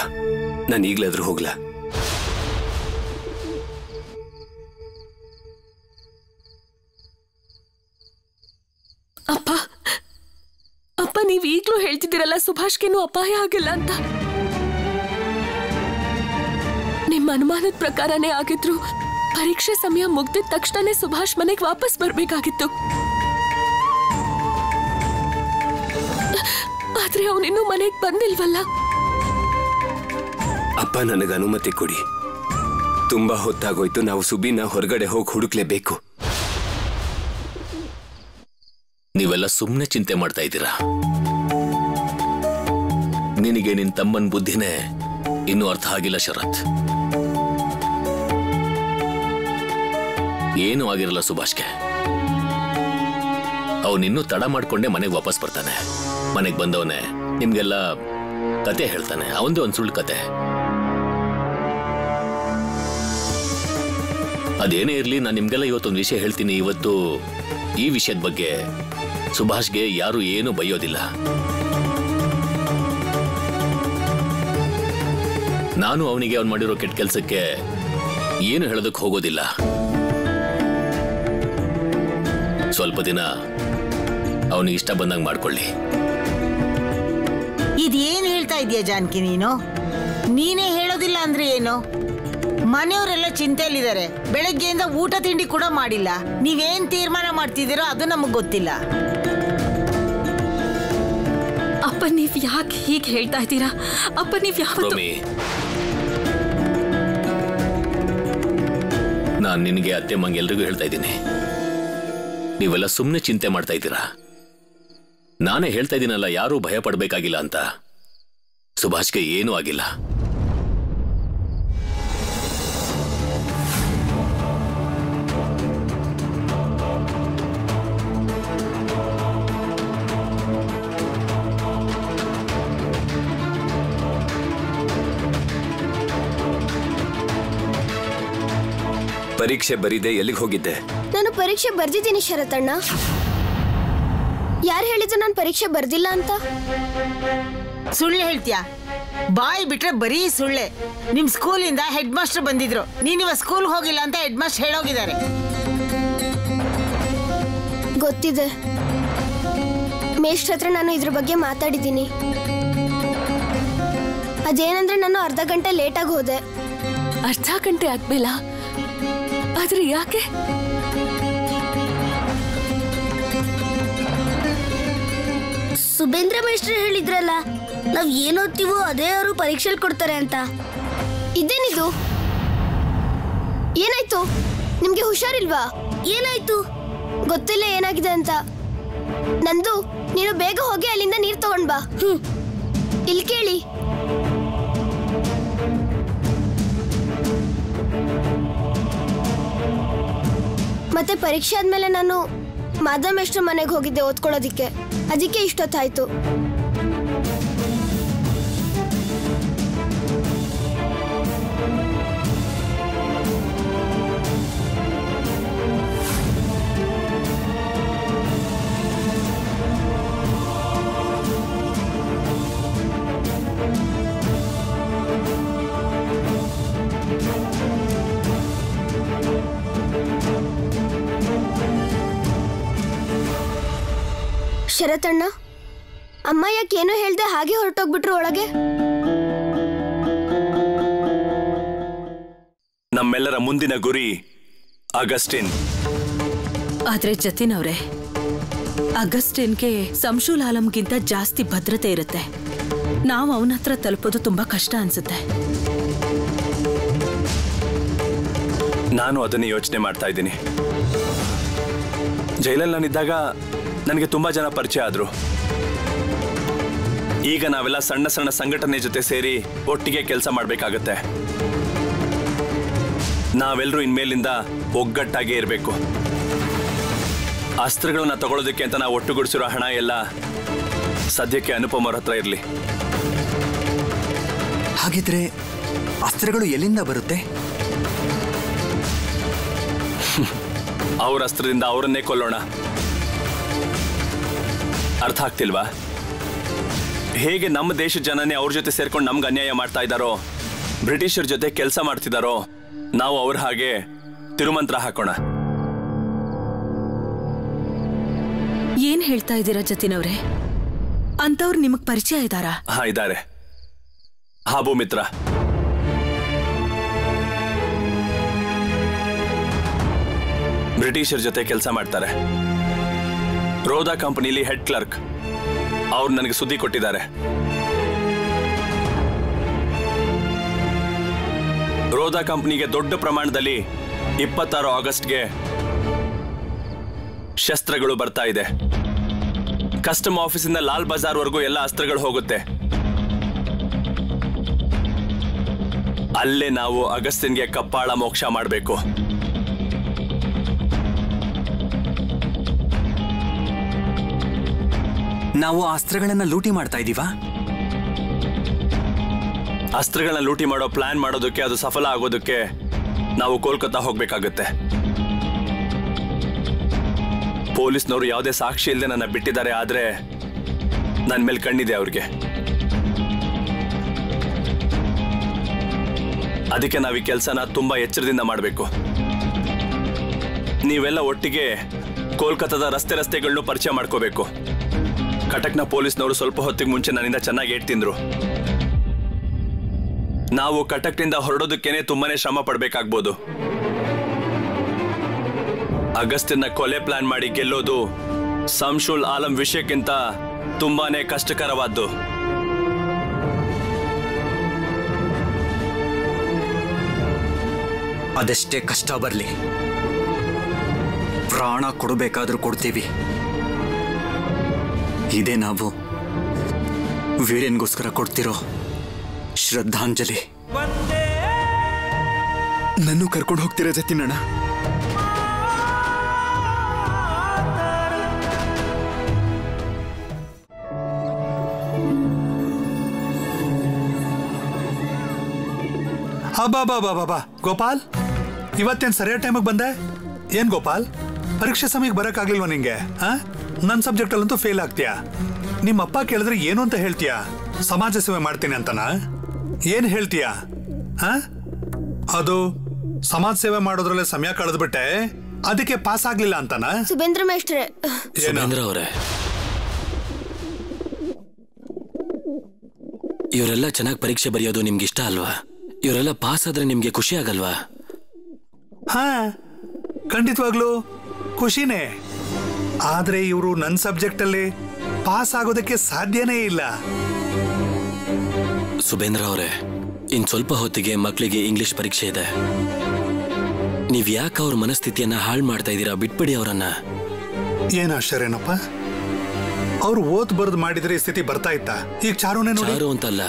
ನಾನು ಈಗ್ಲಾದ್ರೂ ಹೋಗ್ಲಾ? ಅಪ್ಪ ಅಪ್ಪ, ನೀವ್ ಈಗ್ಲೂ ಹೇಳ್ತಿದ್ದೀರಲ್ಲ ಸುಭಾಷ್ಗೇನು ಅಪಾಯ ಆಗಿಲ್ಲ ಅಂತ. ನಿಮ್ಮ ಅನುಮಾನದ ಪ್ರಕಾರನೇ ಆಗಿದ್ರು ಪರೀಕ್ಷೆ ಸಮಯ ಮುಗ್ದಿದ ತಕ್ಷಣನೇ ಸುಭಾಷ್ ಮನೆಗೆ ವಾಪಸ್ ಬರ್ಬೇಕಾಗಿತ್ತು. ಆದ್ರೆ ಅವನಿನ್ನೂ ಮನೆಗೆ ಬಂದಿಲ್ವಲ್ಲ? ಅಪ್ಪ, ನನಗೆ ಅನುಮತಿ ಕೊಡಿ. ತುಂಬಾ ಹೊತ್ತಾಗೋಯ್ತು. ನಾವು ಸುಬಿನ ಹೊರಗಡೆ ಹೋಗಿ ಹುಡುಕ್ಲೇಬೇಕು. ನೀವೆಲ್ಲ ಸುಮ್ಮನೆ ಚಿಂತೆ ಮಾಡ್ತಾ ಇದ್ದೀರಾ. ನಿನಗೆ ನಿನ್ ತಮ್ಮನ ಬುದ್ಧಿನೇ ಇನ್ನೂ ಅರ್ಥ ಆಗಿಲ್ಲ ಶರತ್. ಏನೂ ಆಗಿರಲ್ಲ ಸುಭಾಷ್ಗೆ. ಅವನಿನ್ನೂ ತಡ ಮಾಡ್ಕೊಂಡೆ ಮನೆಗೆ ವಾಪಸ್ ಬರ್ತಾನೆ. ಮನೆಗೆ ಬಂದವನೇ ನಿಮ್ಗೆಲ್ಲ ಕತೆ ಹೇಳ್ತಾನೆ. ಅವಂದೇ ಒಂದು ಸುಳ್ಳು ಕತೆ. ಅದೇನೇ ಇರ್ಲಿ, ನಾನು ನಿಮ್ಗೆಲ್ಲ ಇವತ್ತೊಂದು ವಿಷಯ ಹೇಳ್ತೀನಿ. ಇವತ್ತು ಈ ವಿಷಯದ ಬಗ್ಗೆ ಸುಭಾಷ್ಗೆ ಯಾರು ಏನು ಬೈಯೋದಿಲ್ಲ. ನಾನು ಅವನಿಗೆ ಅವನು ಮಾಡಿರೋ ಕೆಟ್ಟ ಕೆಲಸಕ್ಕೆ ಏನು ಹೇಳೋದಕ್ಕೆ ಹೋಗೋದಿಲ್ಲ. ಸ್ವಲ್ಪ ದಿನ ಅವನಿಗೆ ಇಷ್ಟ ಬಂದಂಗೆ ಮಾಡ್ಕೊಳ್ಳಿ. ಇದೇನು ಹೇಳ್ತಾ ಇದೀಯ ಜಾನಕಿ ನೀನು? ನೀನೇ ಹೇಳೋದಿಲ್ಲ ಅಂದ್ರೆ ಏನು? ಮನೆಯವರೆಲ್ಲ ಚಿಂತೆಯಲ್ಲಿದ್ದಾರೆ. ಬೆಳಗ್ಗೆಯಿಂದ ಊಟ ತಿಂಡಿ ಕೂಡ ಮಾಡಿಲ್ಲ. ನೀವೇನ್ ತೀರ್ಮಾನ ಮಾಡ್ತಿದ್ದೀರೋ ಅದು ನಮಗ್ ಗೊತ್ತಿಲ್ಲ. ಅಪ್ಪ ನೀವ್ ಯಾಕೆ ಹೀಗೆ ಹೇಳ್ತಾ ಇದ್ದೀರಾ? ಅಪ್ಪ ನೀವ್ ಯಾವತ್ತೂ ನಾನು ನಿನಗೆ ಅತ್ತೆ ಮಂಗೆ ಎಲ್ರಿಗೂ ಹೇಳ್ತಾ ಇದ್ದೀನಿ, ನೀವೆಲ್ಲ ಸುಮ್ಮನೆ ಚಿಂತೆ ಮಾಡ್ತಾ ಇದ್ದೀರಾ. ನಾನೇ ಹೇಳ್ತಾ ಇದ್ದೀನಲ್ಲ, ಯಾರೂ ಭಯ ಪಡಬೇಕಾಗಿಲ್ಲ ಅಂತ. ಸುಭಾಷ್ಗೆ ಏನೂ ಆಗಿಲ್ಲ. ಪರೀಕ್ಷೆ ಬರೀದೆ ಎಲ್ಲಿಗೆ ಹೋಗಿದ್ದೆ? ನಾನು ಪರೀಕ್ಷೆ ಬರ್ದಿದ್ದೀನಿ ಶರತಣ್ಣ. ಯಾರು ಹೇಳಿದ್ರು ನಾನು ಪರೀಕ್ಷೆ ಬರ್ದಿಲ್ಲ ಅಂತ? ಸುಳ್ಳು ಹೇಳ್ತೀಯಾ? ಬಾಯಿ ಬಿಟ್ರೆ ಬರೀ ಸುಳ್ಳೆ. ನಿಮ್ ಸ್ಕೂಲಿಂದ ಹೆಡ್ ಮಾಸ್ಟರ್ ಬಂದಿದ್ರು. ನೀನಿವ ಸ್ಕೂಲ್ ಹೋಗಿಲ್ಲ ಅಂತ ಹೆಡ್ ಮಾಸ್ಟರ್ ಹೇಳೋಗಿದ್ದಾರೆ. ಗೊತ್ತಿದೆ. ಮೇಷ್ಟ್ರ ಹತ್ರ ನಾನು ಇದ್ರ ಬಗ್ಗೆ ಮಾತಾಡಿದ್ದೀನಿ. ಅದೇನಂದ್ರೆ ನಾನು ಅರ್ಧ ಗಂಟೆ ಲೇಟಾಗಿ ಹೋದೆ. ಅರ್ಧ ಗಂಟೆ ಆದ್ಮೇಲ? ಆದ್ರೆ ಯಾಕೆ? ಸುಬೇಂದ್ರ ಮೇಷ್ಟ್ರು ಹೇಳಿದ್ರಲ್ಲ, ನಾವ್ ಏನ್ ಓದ್ತೀವೋ ಅದೇ ಅವರು ಪರೀಕ್ಷೆಯಲ್ಲಿ ಕೊಡ್ತಾರೆ ಅಂತ. ಇದೇನಿದು? ಏನಾಯ್ತು? ನಿಮ್ಗೆ ಹುಷಾರಿಲ್ವಾ? ಏನಾಯ್ತು? ಗೊತ್ತಿಲ್ಲ ಏನಾಗಿದೆ ಅಂತ. ನಂದು, ನೀನು ಬೇಗ ಹೋಗಿ ಅಲ್ಲಿಂದ ನೀರ್ ತಗೊಂಡ್ ಬಾ. ಇಲ್ಲಿ ಕೇಳಿ. ಮತ್ತೆ ಪರೀಕ್ಷೆ ಆದ್ಮೇಲೆ ನಾನು ಮಾಧವ ಮೇಷ್ಟ್ರ ಮನೆಗೆ ಹೋಗಿದ್ದೆ ಓದ್ಕೊಳ್ಳೋದಿಕ್ಕೆ. ಅದಕ್ಕೆ ಇಷ್ಟೊತ್ತಾಯ್ತು. ಶರತಣ್ಣ, ಅಮ್ಮ ಯಾಕೇನೋ ಹೇಳ್ದೆ ಹಾಗೆ ಹೊರಟೋಗ್ಬಿಟ್ರು ಒಳಗೆ? ನಮ್ಮೆಲ್ಲರ ಮುಂದಿನ ಗುರಿ ಅಗಸ್ಟಿನ್. ಆದ್ರೆ ಜತಿನ್ ಅವರೇ, ಅಗಸ್ಟಿನ್ಗೆ ಸಂಶುಲ್ ಆಲಂಗಿಂತ ಜಾಸ್ತಿ ಭದ್ರತೆ ಇರುತ್ತೆ. ನಾವು ಅವನ ಹತ್ರ ತಲುಪೋದು ತುಂಬಾ ಕಷ್ಟ ಅನ್ಸುತ್ತೆ. ನಾನು ಅದನ್ನೇ ಯೋಚನೆ ಮಾಡ್ತಾ ಇದ್ದೀನಿ. ಜೈಲಲ್ಲಿ ನಾನಿದ್ದಾಗ ನನಗೆ ತುಂಬಾ ಜನ ಪರಿಚಯ ಆದ್ರು. ಈಗ ನಾವೆಲ್ಲ ಸಣ್ಣ ಸಣ್ಣ ಸಂಘಟನೆ ಜೊತೆ ಸೇರಿ ಒಟ್ಟಿಗೆ ಕೆಲಸ ಮಾಡಬೇಕಾಗತ್ತೆ. ನಾವೆಲ್ಲರೂ ಇನ್ಮೇಲಿಂದ ಒಗ್ಗಟ್ಟಾಗೇ ಇರಬೇಕು. ಅಸ್ತ್ರಗಳನ್ನ ತಗೊಳ್ಳೋದಕ್ಕೆ ಅಂತ ನಾವು ಒಟ್ಟುಗೂಡಿಸಿರೋ ಹಣ ಎಲ್ಲ ಸದ್ಯಕ್ಕೆ ಅನುಪಮ್ ಅವ್ರ ಹತ್ರ ಇರಲಿ. ಹಾಗಿದ್ರೆ ಅಸ್ತ್ರಗಳು ಎಲ್ಲಿಂದ ಬರುತ್ತೆ? ಅವ್ರ ಅಸ್ತ್ರದಿಂದ ಅವರನ್ನೇ ಕೊಲ್ಲೋಣ. ಅರ್ಥ ಆಗ್ತಿಲ್ವಾ? ಹೇಗೆ ನಮ್ಮ ದೇಶದ ಜನನೇ ಅವ್ರ ಜೊತೆ ಸೇರ್ಕೊಂಡು ನಮ್ಗೆ ಅನ್ಯಾಯ ಮಾಡ್ತಾ ಇದ್ದಾರೋ, ಬ್ರಿಟಿಷರ್ ಜೊತೆ ಕೆಲಸ ಮಾಡ್ತಿದ್ದಾರೋ, ನಾವು ಅವ್ರ ಹಾಗೆ ತಿರುಮಂತ್ರ ಹಾಕೋಣ. ಏನ್ ಹೇಳ್ತಾ ಇದ್ದೀರಾ ಜತಿನ್ ಅವ್ರೆ? ಅಂತವ್ರು ನಿಮಗ್ ಪರಿಚಯ ಇದ್ದಾರಾ? ಹಾ, ಇದ್ದಾರೆ. ಹಾಬು ಮಿತ್ರ. ಬ್ರಿಟಿಷರ್ ಜೊತೆ ಕೆಲಸ ಮಾಡ್ತಾರೆ. ರೋದಾ ಕಂಪನಿಲಿ ಹೆಡ್ ಕ್ಲರ್ಕ್. ಅವ್ರು ನನಗೆ ಸುದ್ದಿ ಕೊಟ್ಟಿದ್ದಾರೆ. ರೋದಾ ಕಂಪನಿಗೆ ದೊಡ್ಡ ಪ್ರಮಾಣದಲ್ಲಿ 26 ಆಗಸ್ಟ್ಗೆ ಶಸ್ತ್ರಗಳು ಬರ್ತಾ ಇದೆ. ಕಸ್ಟಮ್ ಆಫೀಸಿಂದ ಲಾಲ್ ಬಜಾರ್ ವರೆಗೂ ಎಲ್ಲ ಅಸ್ತ್ರಗಳು ಹೋಗುತ್ತೆ. ಅಲ್ಲೇ ನಾವು ಅಗಸ್ತಿನ್ಗೆ ಕಪ್ಪಾಳ ಮೋಕ್ಷ ಮಾಡಬೇಕು. ನಾವು ಅಸ್ತ್ರಗಳನ್ನ ಲೂಟಿ ಮಾಡ್ತಾ ಇದೀವಾ? ಅಸ್ತ್ರಗಳನ್ನ ಲೂಟಿ ಮಾಡೋ ಪ್ಲಾನ್ ಮಾಡೋದಕ್ಕೆ, ಅದು ಸಫಲ ಆಗೋದಕ್ಕೆ ನಾವು ಕೋಲ್ಕತ್ತಾ ಹೋಗ್ಬೇಕಾಗುತ್ತೆ. ಪೊಲೀಸ್ನವರು ಯಾವುದೇ ಸಾಕ್ಷಿ ಇಲ್ಲದೆ ನನ್ನ ಬಿಟ್ಟಿದ್ದಾರೆ. ಆದ್ರೆ ನನ್ನ ಮೇಲೆ ಕಣ್ಣಿದೆ ಅವ್ರಿಗೆ. ಅದಕ್ಕೆ ನಾವು ಈ ಕೆಲಸನ ತುಂಬಾ ಎಚ್ಚರದಿಂದ ಮಾಡಬೇಕು. ನೀವೆಲ್ಲ ಒಟ್ಟಿಗೆ ಕೋಲ್ಕತ್ತಾದ ರಸ್ತೆಗಳನ್ನೂ ಪರಿಚಯ ಮಾಡ್ಕೋಬೇಕು. ಕಟಕ್ನ ಪೊಲೀಸ್ನವರು ಸ್ವಲ್ಪ ಹೊತ್ತಿಗೆ ಮುಂಚೆ ನನ್ನಿಂದ ಚೆನ್ನಾಗಿ ಏಟ್ ತಿಂದ್ರು. ನಾವು ಕಟಕ್ನಿಂದ ಹೊರಡೋದಕ್ಕೇನೆ ತುಂಬಾನೇ ಶ್ರಮ ಪಡ್ಬೇಕಾಗ್ಬೋದು. ಅಗಸ್ಟಿನ ಕೊಲೆ ಪ್ಲಾನ್ ಮಾಡಿ ಗೆಲ್ಲೋದು ಸಂಶುಲ್ ಆಲಂ ವಿಷಯಕ್ಕಿಂತ ತುಂಬಾನೇ ಕಷ್ಟಕರವಾದ್ದು. ಅದೆಷ್ಟೇ ಕಷ್ಟ ಬರಲಿ, ಪ್ರಾಣ ಕೊಡಬೇಕಾದ್ರೂ ಕೊಡ್ತೀವಿ. ಇದೇ ನಾವು ವೀರೇನ್ಗೋಸ್ಕರ ಕೊಡ್ತಿರೋ ಶ್ರದ್ಧಾಂಜಲಿ. ನನ್ನೂ ಕರ್ಕೊಂಡು ಹೋಗ್ತೀರಾ ಜತಿನಣ್ಣ? ಬಾ ಗೋಪಾಲ್, ಇವತ್ತೇನ್ ಸರಿಯಾದ ಟೈಮಿಗೆ ಬಂದೆ? ಏನ್ ಗೋಪಾಲ್, ಪರೀಕ್ಷೆ ಸಮಯಕ್ಕೆ ಬರಕ್ಕಾಗ್ಲಿಲ್ವಾ ನಿಂಗೆ? ನನ್ನ ಸಬ್ಜೆಕ್ಟ್ ಅಲ್ಲಂತೂ ಫೇಲ್ ಆಗ್ತೀಯಾ. ನಿಮ್ಮಪ್ಪ ಕೇಳಿದ್ರೆ ಏನು ಅಂತ ಹೇಳ್ತೀಯಾ? ಸಮಾಜ ಸೇವೆ ಮಾಡ್ತೀನಿ ಅಂತನಾ? ಏನ್ ಹೇಳ್ತೀಯಾ? ಅದು ಸಮಾಜ ಸೇವೆ ಮಾಡೋದ್ರಲ್ಲೇ ಸಮಯ ಕಳೆದ್ಬಿಟ್ಟೆ, ಅದಕ್ಕೆ ಪಾಸ್ ಆಗ್ಲಿಲ್ಲ ಅಂತನಾ? ಸುಬೇಂದ್ರ ಮೇಷ್ಟ್ರೆ, ಸುಬೇಂದ್ರ ಅವರೇ, ಇವರೆಲ್ಲ ಚೆನ್ನಾಗಿ ಪರೀಕ್ಷೆ ಬರೆಯೋದು ನಿಮ್ಗೆ ಇಷ್ಟ ಅಲ್ವಾ? ಇವರೆಲ್ಲ ಪಾಸ್ ಆದ್ರೆ ನಿಮ್ಗೆ ಖುಷಿ ಆಗಲ್ವಾ? ಖಂಡಿತವಾಗ್ಲು ಖುಷಿನೇ. ಆದ್ರೆ ಇವರು ನನ್ನ ಸಬ್ಜೆಕ್ಟ್ ಅಲ್ಲಿ ಪಾಸ್ ಆಗೋದಕ್ಕೆ ಸಾಧ್ಯನೇ ಇಲ್ಲ. ಸುಬೇಂದ್ರ ಅವರೇ, ಇನ್ ಸ್ವಲ್ಪ ಹೊತ್ತಿಗೆ ಮಕ್ಕಳಿಗೆ ಇಂಗ್ಲಿಷ್ ಪರೀಕ್ಷೆ ಇದೆ. ನೀವ್ ಯಾಕೆ ಅವ್ರ ಮನಸ್ಥಿತಿಯನ್ನ ಹಾಳು ಮಾಡ್ತಾ ಇದ್ದೀರಾ? ಬಿಟ್ಬಿಡಿ ಅವರನ್ನ. ಏನ್ ಆಶ್ಚರ್ಯನಪ್ಪ, ಅವ್ರು ಓದ್ ಬರ್ದು ಮಾಡಿದ್ರೆ ಈ ಸ್ಥಿತಿ ಬರ್ತಾ ಇತ್ತ? ಈಗ ಚಾರು ಅಂತಲ್ಲ,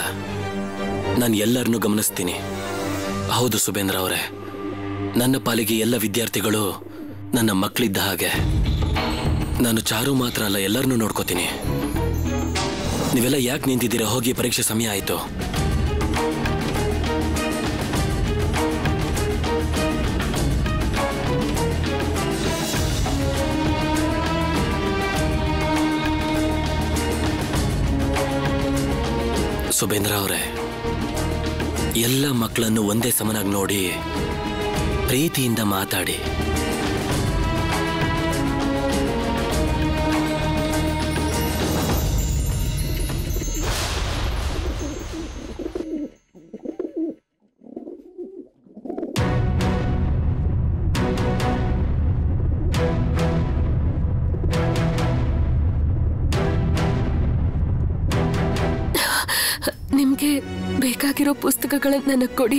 ನಾನು ಎಲ್ಲರನ್ನೂ ಗಮನಿಸ್ತೀನಿ. ಹೌದು ಸುಬೇಂದ್ರ ಅವರೇ, ನನ್ನ ಪಾಲಿಗೆ ಎಲ್ಲ ವಿದ್ಯಾರ್ಥಿಗಳು ನನ್ನ ಮಕ್ಕಳಿದ್ದ ಹಾಗೆ. ನಾನು ಚಾರು ಮಾತ್ರ ಅಲ್ಲ, ಎಲ್ಲರನ್ನೂ ನೋಡ್ಕೋತೀನಿ. ನೀವೆಲ್ಲ ಯಾಕೆ ನಿಂತಿದ್ದೀರಾ? ಹೋಗಿ, ಪರೀಕ್ಷೆ ಸಮಯ ಆಯಿತು. ಸುಬೇಂದ್ರ ಅವರೇ, ಎಲ್ಲ ಮಕ್ಕಳನ್ನು ಒಂದೇ ಸಮನಾಗಿ ನೋಡಿ ಪ್ರೀತಿಯಿಂದ ಮಾತಾಡಿ. ನಿಮ್ಗೆ ಬೇಕಾಗಿರೋ ಪುಸ್ತಕಗಳನ್ನ ನನಗೆ ಕೊಡಿ,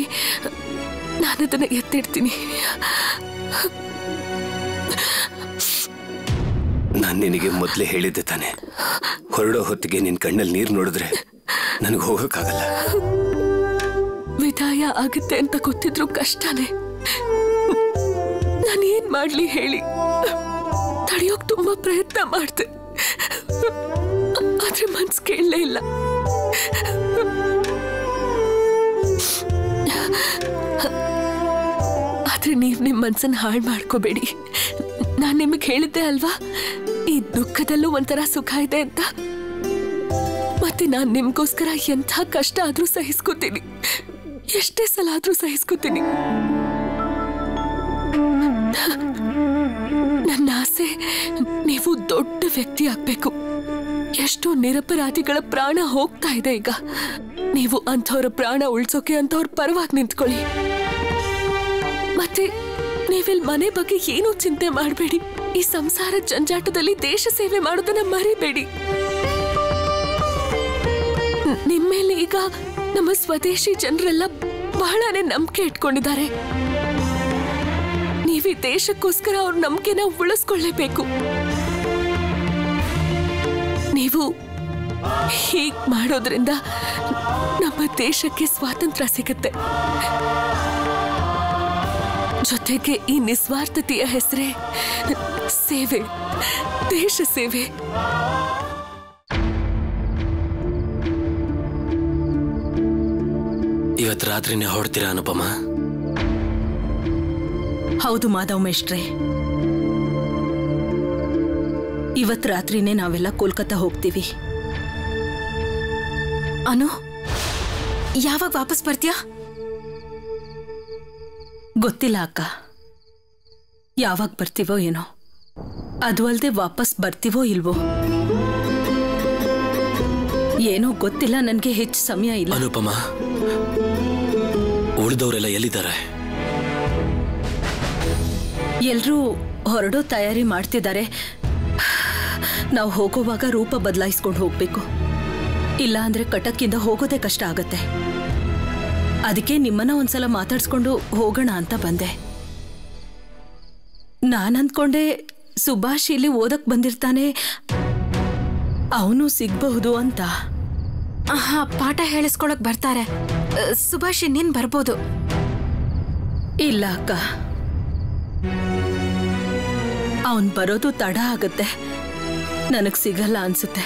ನಾನು ಅದನ್ನ ಎತ್ತಿಡ್ತೀನಿ. ನಾನು ನಿನಗೆ ಮೊದಲೇ ಹೇಳಿದ್ದೆ ತಾನೆ, ಹೊರಡೋ ಹೊತ್ತಿಗೆ ನಿನ್ ಕಣ್ಣಲ್ಲಿ ನೀರು ನೋಡಿದ್ರೆ ನನಗೆ ಹೋಗಕ್ಕಾಗಲ್ಲ. ವಿದಾಯ ಆಗುತ್ತೆ ಅಂತ ಗೊತ್ತಿದ್ರು ಕಷ್ಟನೇ. ನಾನೇನ್ ಮಾಡ್ಲಿ ಹೇಳಿ? ತಡೆಯೋಕ್ ತುಂಬಾ ಪ್ರಯತ್ನ ಮಾಡ್ದೆ, ಆದ್ರೆ ಮನ್ಸು ಕೇಳಲೇ ಇಲ್ಲ. ಆದ್ರೆ ನೀವ್ ನಿಮ್ ಮನ್ಸನ್ನ ಹಾಳು ಮಾಡ್ಕೋಬೇಡಿ. ನಾನ್ ನಿಮಗೆ ಹೇಳಿದ್ದೆ ಅಲ್ವಾ, ಈ ದುಃಖದಲ್ಲೂ ಒಂಥರ ಸುಖ ಇದೆ ಅಂತ. ಮತ್ತೆ ನಾನ್ ನಿಮ್ಗೋಸ್ಕರ ಎಂಥ ಕಷ್ಟ ಆದ್ರೂ ಸಹಿಸ್ಕೋತೀನಿ, ಎಷ್ಟೇ ಸಲ ಆದ್ರೂ ಸಹಿಸ್ಕೋತೀನಿ. ನನ್ನ ಆಸೆ ನೀವು ದೊಡ್ಡ ವ್ಯಕ್ತಿ ಆಗ್ಬೇಕು. ಎಷ್ಟೋ ನಿರಪರಾಧಿಗಳ ಪ್ರಾಣ ಹೋಗ್ತಾ ಇದೆ ಈಗ. ನೀವು ಅಂಥವ್ರ ಪ್ರಾಣ ಉಳ್ಸೋಕೆ ಅಂಥವ್ರ ಪರವಾಗಿ ನಿಂತ್ಕೊಳ್ಳಿ. ಮತ್ತೆ ನೀವಿಲ್ ಮನೆ ಬಗ್ಗೆ ಏನೂ ಚಿಂತೆ ಮಾಡಬೇಡಿ. ಈ ಸಂಸಾರ ಜಂಜಾಟದಲ್ಲಿ ದೇಶ ಸೇವೆ ಮಾಡೋದನ್ನ ಮರಿಬೇಡಿ. ನಿಮ್ಮೇಲೆ ಈಗ ನಮ್ಮ ಸ್ವದೇಶಿ ಜನರೆಲ್ಲ ಬಹಳನೇ ನಂಬಿಕೆ ಇಟ್ಕೊಂಡಿದ್ದಾರೆ. ನೀವೀ ದೇಶಕ್ಕೋಸ್ಕರ ಅವ್ರ ನಂಬಿಕೆನ ಉಳಿಸ್ಕೊಳ್ಳೇಬೇಕು. ನೀವು ಹೀಗ್ ಮಾಡೋದ್ರಿಂದ ನಮ್ಮ ದೇಶಕ್ಕೆ ಸ್ವಾತಂತ್ರ್ಯ ಸಿಗುತ್ತೆ. ಜೊತೆಗೆ ಈ ನಿಸ್ವಾರ್ಥತೆಯ ಹೆಸರೇ ಸೇವೆ, ದೇಶ ಸೇವೆ. ಇವತ್ತು ರಾತ್ರಿನೇ ಹೊರಡ್ತೀರಾ ಅನುಪಮ? ಹೌದು ಮಾಧವ್ ಮೇಷ್ಟ್ರೆ, ಇವತ್ತು ರಾತ್ರಿನೇ ನಾವೆಲ್ಲ ಕೋಲ್ಕತ್ತಾ ಹೋಗ್ತೀವಿ. ಅನು, ಯಾವಾಗ ವಾಪಸ್ ಬರ್ತೀಯಾ? ಗೊತ್ತಿಲ್ಲ ಅಕ್ಕ, ಯಾವಾಗ ಬರ್ತೀವೋ ಏನೋ. ಅದು ಅಲ್ಲದೆ ವಾಪಸ್ ಬರ್ತೀವೋ ಇಲ್ವೋ ಏನೋ ಗೊತ್ತಿಲ್ಲ. ನನಗೆ ಹೆಚ್ಚು ಸಮಯ ಇಲ್ಲ. ಅನುಪಮ, ಉಳಿದವರೆಲ್ಲ ಎಲ್ಲಿದ್ದಾರೆ? ಎಲ್ರೂ ಹೊರಡೋ ತಯಾರಿ ಮಾಡ್ತಿದ್ದಾರೆ. ನಾವು ಹೋಗುವಾಗ ರೂಪ ಬದಲಾಯಿಸ್ಕೊಂಡು ಹೋಗ್ಬೇಕು, ಇಲ್ಲ ಅಂದ್ರೆ ಕಟಕ್ಕಿಂದ ಹೋಗೋದೇ ಕಷ್ಟ ಆಗತ್ತೆ. ಅದಕ್ಕೆ ನಿಮ್ಮನ್ನ ಒಂದ್ಸಲ ಮಾತಾಡ್ಸ್ಕೊಂಡು ಹೋಗೋಣ ಅಂತ ಬಂದೆ. ನಾನಂದ್ಕೊಂಡೆ ಸುಭಾಷ್ ಇಲ್ಲಿ ಓದಕ್ ಬಂದಿರ್ತಾನೆ, ಅವನು ಸಿಗ್ಬಹುದು ಅಂತ. ಪಾಠ ಹೇಳಿಸ್ಕೊಳಕ್ ಬರ್ತಾರೆ. ಸುಭಾಷ್ ಇನ್ನೇನ್ ಬರ್ಬೋದು. ಇಲ್ಲ ಅಕ್ಕ, ಅವನ್ ಬರೋದು ತಡ ಆಗತ್ತೆ. ನನಗ್ ಸಿಗಲ್ಲ ಅನ್ಸುತ್ತೆ.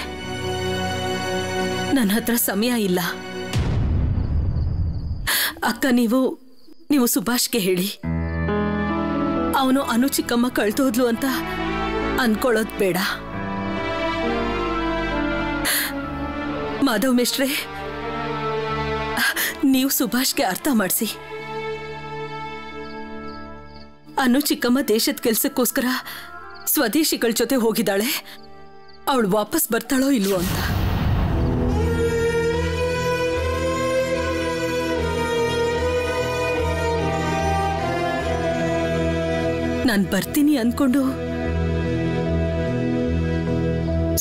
ನನ್ನ ಹತ್ರ ಸಮಯ ಇಲ್ಲ. ಅಕ್ಕ, ನೀವು ಸುಭಾಷ್ಗೆ ಹೇಳಿ, ಅವನು ಅನು ಚಿಕ್ಕಮ್ಮ ಕಳ್ತೋದ್ಲು ಅಂತ ಅನ್ಕೊಳ್ಳೋದ್ ಬೇಡ. ಮಾಧವ್ ಮೇಷ್ಟ್ರೆ, ನೀವು ಸುಭಾಷ್ಗೆ ಅರ್ಥ ಮಾಡಿಸಿ. ಅನು ಚಿಕ್ಕಮ್ಮ ದೇಶದ ಕೆಲ್ಸಕ್ಕೋಸ್ಕರ ಸ್ವದೇಶಿಗಳ ಜೊತೆ ಹೋಗಿದ್ದಾಳೆ. ಅವಳು ವಾಪಸ್ ಬರ್ತಾಳೋ ಇಲ್ವೋ ಅಂತ. ನಾನು ಬರ್ತೀನಿ ಅನ್ಕೊಂಡು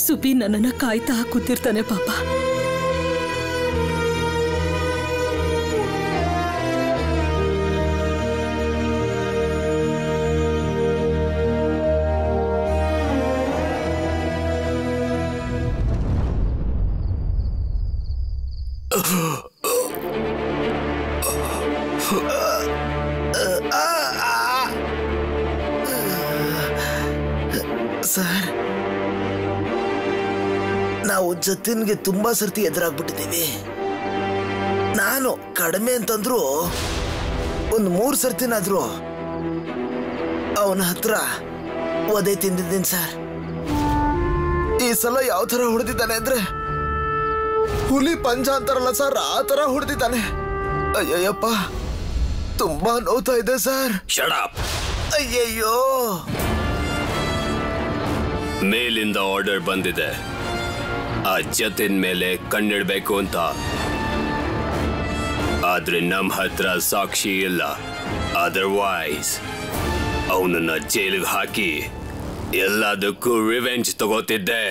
ಸುಬಿ ನನ್ನನ್ನ ಕಾಯ್ತಾ ಕೂತಿರ್ತಾನೆ ಪಾಪ. ಸರ್, ನಾವು ಜತಿನ್ಗೆ ತುಂಬಾ ಸರ್ತಿ ಎದುರಾಗ್ಬಿಟ್ಟಿದ್ದೀವಿ. ನಾನು ಕಡಿಮೆ ಅಂತಂದ್ರು ಒಂದು 3 ಸರ್ತಿನಾದ್ರು ಅವನ ಹತ್ರ ಒದೆ ತಿಂದಿದ್ದೀನಿ ಸರ್. ಈ ಸಲ ಯಾವ ತರ ಹೊಡೆದಿದ್ದಾನೆ ಅಂದ್ರೆ ಹುಲಿ ಪಂಜ ಅಂತಾರಲ್ಲ ಸರ್, ಆ ತರ ಹೊಡೆದಿದ್ದಾನೆ. ಅಯ್ಯಯ್ಯಪ್ಪ, ತುಂಬಾ ನೋವ್ತಾ ಇದೆ ಸರ್. ಅಯ್ಯಯ್ಯೋ, ಮೇಲಿಂದ ಆರ್ಡರ್ ಬಂದಿದೆ, ಆ ಜತಿನ್ ಮೇಲೆ ಕಣ್ಣಿಡ್ಬೇಕು ಅಂತ. ಆದ್ರೆ ನಮ್ ಹತ್ರ ಸಾಕ್ಷಿ ಇಲ್ಲ. ಅದರ್ವೈಸ್ ಅವನನ್ನ ಜೈಲಿಗೆ ಹಾಕಿ ಎಲ್ಲದಕ್ಕೂ ರಿವೆಂಜ್ ತಗೋತಿದ್ದೆ.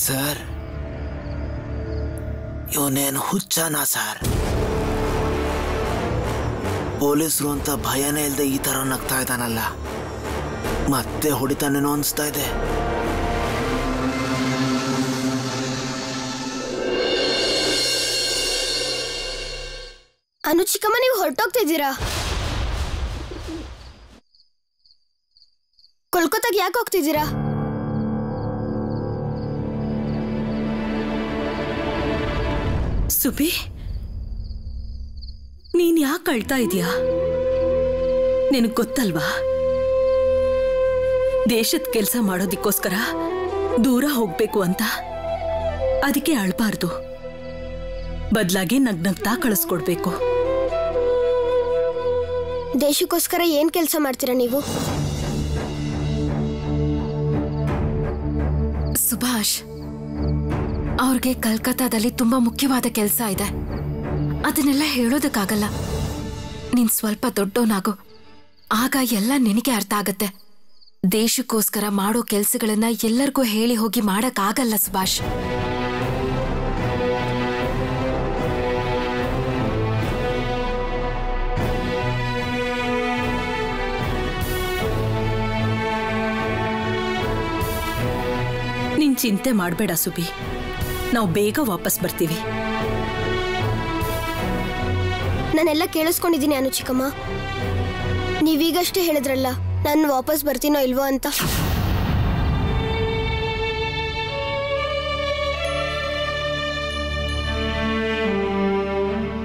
ಸರ್, ಇವನೇನು ಹುಚ್ಚನಾ ಸರ್? ಪೊಲೀಸರು ಅಂತ ಭಯನೇ ಇಲ್ಲದೆ ಈ ತರ ನಗ್ತಾ ಇದ್ದಾನಲ್ಲ, ಮತ್ತೆ ಹೊಡಿತಾನೇನೋ ಅನಿಸ್ತಾ ಇದೆ. ಅನು ಚಿಕ್ಕಮ್ಮ, ನೀವು ಹೊರಟೋಗ್ತಿದ್ದೀರಾ? ಕೋಲ್ಕತ್ತಾಗೆ ಯಾಕೆ ಹೋಗ್ತಿದ್ದೀರಾ? ಸುಬಿ, ನೀನ್ ಯಾಕೆ ಅಳ್ತಾ ಇದೀಯಾ? ನಿನಗ್ ಗೊತ್ತಲ್ವಾ, ದೇಶದ ಕೆಲಸ ಮಾಡೋದಿಕ್ಕೋಸ್ಕರ ದೂರ ಹೋಗ್ಬೇಕು ಅಂತ. ಅದಕ್ಕೆ ಅಳ್ಬಾರ್ದು, ಬದಲಾಗಿ ನಗ್ನಗ್ತಾ ಕಳಿಸ್ಕೊಡ್ಬೇಕು. ದೇಶಕ್ಕೋಸ್ಕರ ಏನ್ ಕೆಲಸ ಮಾಡ್ತೀರಾ ನೀವು? ಸುಭಾಷ್ ಅವ್ರಿಗೆ ಕಲ್ಕತ್ತಾದಲ್ಲಿ ತುಂಬಾ ಮುಖ್ಯವಾದ ಕೆಲಸ ಇದೆ. ಅದನ್ನೆಲ್ಲ ಹೇಳೋದಕ್ಕಾಗಲ್ಲ. ನೀನ್ ಸ್ವಲ್ಪ ದೊಡ್ಡೋನಾಗು, ಆಗ ಎಲ್ಲ ನಿನಗೆ ಅರ್ಥ ಆಗತ್ತೆ. ದೇಶಕ್ಕೋಸ್ಕರ ಮಾಡೋ ಕೆಲ್ಸಗಳನ್ನ ಎಲ್ಲರಿಗೂ ಹೇಳಿ ಹೋಗಿ ಮಾಡಕ್ಕಾಗಲ್ಲ ಸುಭಾಷ್. ನೀನ್ ಚಿಂತೆ ಮಾಡಬೇಡ ಸುಬಿ, ನಾವು ಬೇಗ ವಾಪಸ್ ಬರ್ತೀವಿ. ನಾನೆಲ್ಲ ಕೇಳಿಸ್ಕೊಂಡಿದ್ದೀನಿ ಅನು ಚಿಕ್ಕಮ್ಮ. ನೀವೀಗಷ್ಟೇ ಹೇಳಿದ್ರಲ್ಲ ನಾನು ವಾಪಸ್ ಬರ್ತೀನೋ ಇಲ್ವೋ ಅಂತ.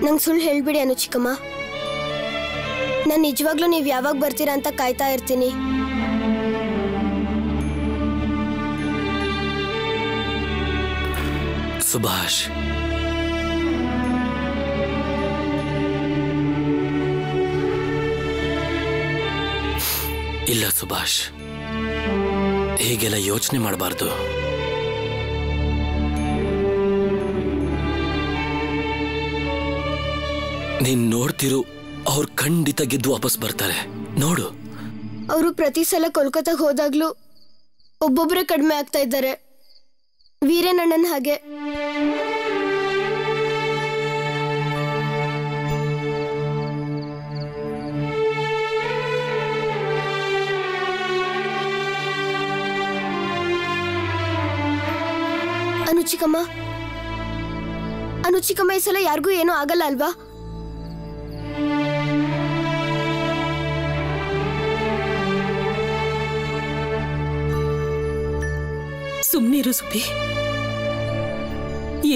ನಂಗೆ ಸುಳ್ಳು ಹೇಳ್ಬಿಡಿ ಅನು ಚಿಕ್ಕಮ್ಮ. ನಾನು ನಿಜವಾಗ್ಲೂ ನೀವು ಯಾವಾಗ ಬರ್ತೀರಾ ಅಂತ ಕಾಯ್ತಾ ಇರ್ತೀನಿ. ಸುಭಾಷ್, ಇಲ್ಲ ಸುಭಾಷ್, ಹೀಗೆಲ್ಲ ಯೋಚನೆ ಮಾಡಬಾರ್ದು. ನೀನ್ ನೋಡ್ತಿರು, ಅವ್ರು ಖಂಡಿತ ಗೆದ್ದು ವಾಪಸ್ ಬರ್ತಾರೆ ನೋಡು. ಅವರು ಪ್ರತಿ ಸಲ ಕೋಲ್ಕತ್ತಾಗ ಹೋದಾಗ್ಲೂ ಒಬ್ಬೊಬ್ಬರೇ ಕಡಿಮೆ ಆಗ್ತಾ ಇದ್ದಾರೆ. ವೀರೇನಣ್ಣನ ಹಾಗೆ. ಅನು ಚಿಕ್ಕಮ್ಮ ಈ ಸಲ ಯಾರಿಗೂ ಏನೂ ಆಗಲ್ಲ ಅಲ್ವಾ? ಸುಮ್ನಿರು ಸುಬ್ಬಿ,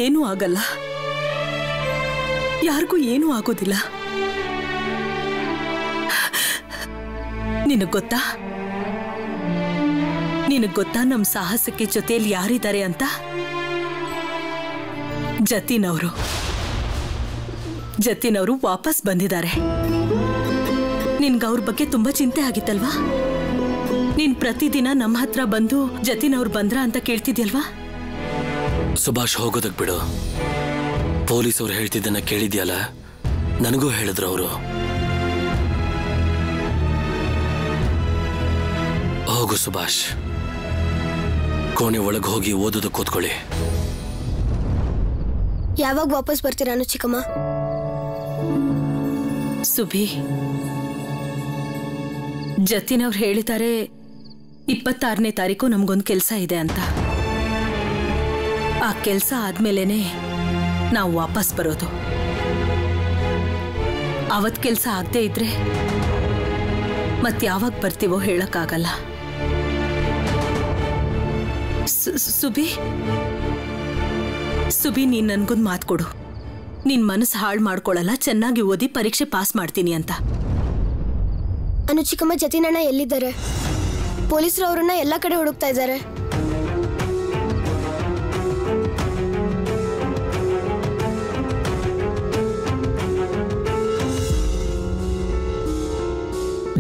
ಏನೂ ಆಗಲ್ಲ, ಯಾರಿಗೂ ಏನೂ ಆಗೋದಿಲ್ಲ. ನಿನಗ್ ಗೊತ್ತಾ ನಮ್ ಸಾಹಸಕ್ಕೆ ಜೊತೆಯಲ್ಲಿ ಯಾರಿದ್ದಾರೆ ಅಂತ? ಜತಿನವರು ವಾಪಸ್ ಬಂದಿದ್ದಾರೆ. ನಿನ್ಗೆ ಅವ್ರ ಬಗ್ಗೆ ತುಂಬಾ ಚಿಂತೆ ಆಗಿತ್ತಲ್ವಾ? ನೀನ್ ಪ್ರತಿದಿನ ನಮ್ಮ ಹತ್ರ ಬಂದು ಜತಿನವ್ರು ಬಂದ್ರ ಅಂತ ಕೇಳ್ತಿದ್ಯಲ್ವಾ? ಸುಭಾಷ್, ಹೋಗೋದಕ್ ಬಿಡು. ಪೊಲೀಸ್ ಅವ್ರು ಹೇಳ್ತಿದ್ದನ್ನ ಕೇಳಿದ್ಯಲ್ಲ, ನನಗೂ ಹೇಳಿದ್ರು ಅವರು. ಹೋಗು ಸುಭಾಷ್, ಕೋಣೆ ಒಳಗೆ ಹೋಗಿ ಓದೋದಕ್ಕೆ ಕೂತ್ಕೊಳ್ಳಿ. ಯಾವಾಗ ವಾಪಸ್ ಬರ್ತೀರಾ ಅನು ಚಿಕ್ಕಮ್ಮ? ಸುಭಿ, ಜತಿನವ್ರು ಹೇಳಿದ್ದಾರೆ 26ನೇ ತಾರೀಕು ನಮ್ಗೊಂದು ಕೆಲಸ ಇದೆ ಅಂತ. ಆ ಕೆಲಸ ಆದ್ಮೇಲೆನೆ ನಾವು ವಾಪಸ್ ಬರೋದು. ಅವತ್ ಕೆಲಸ ಆಗದೆ ಇದ್ರೆ ಮತ್ಯಾವಾಗ ಬರ್ತೀವೋ ಹೇಳಕ್ಕಾಗಲ್ಲ. ಸುಬಿ, ನೀನ್ ನನ್ಗೊಂದು ಮಾತು ಕೊಡು. ನಿನ್ ಮನಸ್ಸು ಹಾಳು ಮಾಡ್ಕೊಳ್ಳಲ್ಲ, ಚೆನ್ನಾಗಿ ಓದಿ ಪರೀಕ್ಷೆ ಪಾಸ್ ಮಾಡ್ತೀನಿ ಅಂತ. ಅನು ಚಿಕ್ಕಮ್ಮ, ಜತಿನಣ್ಣ ಎಲ್ಲಿದ್ದಾರೆ? ಪೊಲೀಸರು ಅವ್ರನ್ನ ಎಲ್ಲ ಕಡೆ ಹುಡುಕ್ತಾ ಇದ್ದಾರೆ.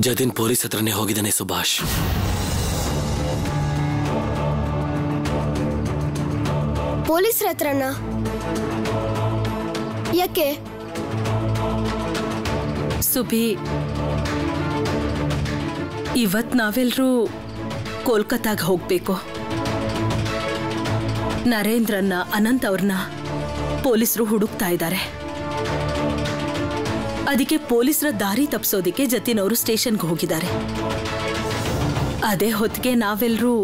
ಜತಿನ್ ಪೊಲೀಸ್ ಹತ್ರನೇ ಹೋಗಿದ್ದಾನೆ ಸುಭಾಷ್. ಪೊಲೀಸರ ಹತ್ರನ? ಯಾಕೆ? ಸುಬಿ, ಇವತ್ ನಾವೆಲ್ಲರೂ ಕೋಲ್ಕತ್ತಾಗ ಹೋಗ್ಬೇಕು. ನರೇಂದ್ರನ್ನ, ಅನಂತ್ ಅವ್ರನ್ನ ಪೊಲೀಸರು ಹುಡುಕ್ತಾ ಇದ್ದಾರೆ. ಅದಕ್ಕೆ ಪೊಲೀಸರ ದಾರಿ ತಪ್ಪಿಸೋದಿಕ್ಕೆ ಜತಿನವರು ಸ್ಟೇಷನ್ಗೆ ಹೋಗಿದ್ದಾರೆ. ಅದೇ ಹೊತ್ತಿಗೆ ನಾವೆಲ್ಲರೂ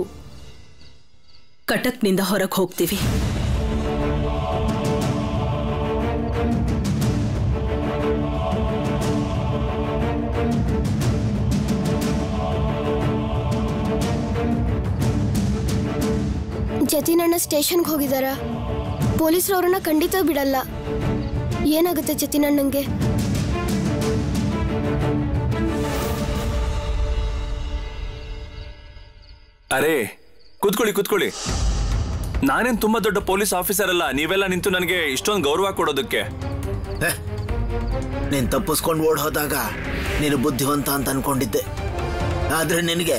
ಕಟಕ್ನಿಂದ ಹೊರಗೆ ಹೋಗ್ತೀವಿ. ಜತಿನಣ್ಣ ಸ್ಟೇಷನ್ಗೆ ಹೋಗಿದಾರ? ಪೊಲೀಸರು ಅವ್ರನ್ನ ಖಂಡಿತ ಬಿಡಲ್ಲ. ಏನಾಗುತ್ತೆ ಜತಿನಣ್ಣಂಗೆ? ಅರೆ, ಕೂತ್ಕೊಳ್ಳಿ ಕೂತ್ಕೊಳ್ಳಿ. ನಾನೇನ್ ತುಂಬಾ ದೊಡ್ಡ ಪೊಲೀಸ್ ಆಫೀಸರ್ ಅಲ್ಲ, ನೀವೆಲ್ಲ ನಿಂತು ನನಗೆ ಇಷ್ಟೊಂದು ಗೌರವ ಕೊಡೋದಕ್ಕೆ. ನೀನ್ ತಪ್ಪಿಸ್ಕೊಂಡು ಓಡ್ ಹೋದಾಗ ನೀನು ಬುದ್ಧಿವಂತ ಅಂತ ಅನ್ಕೊಂಡಿದ್ದೆ, ಆದ್ರೆ ನಿನಗೆ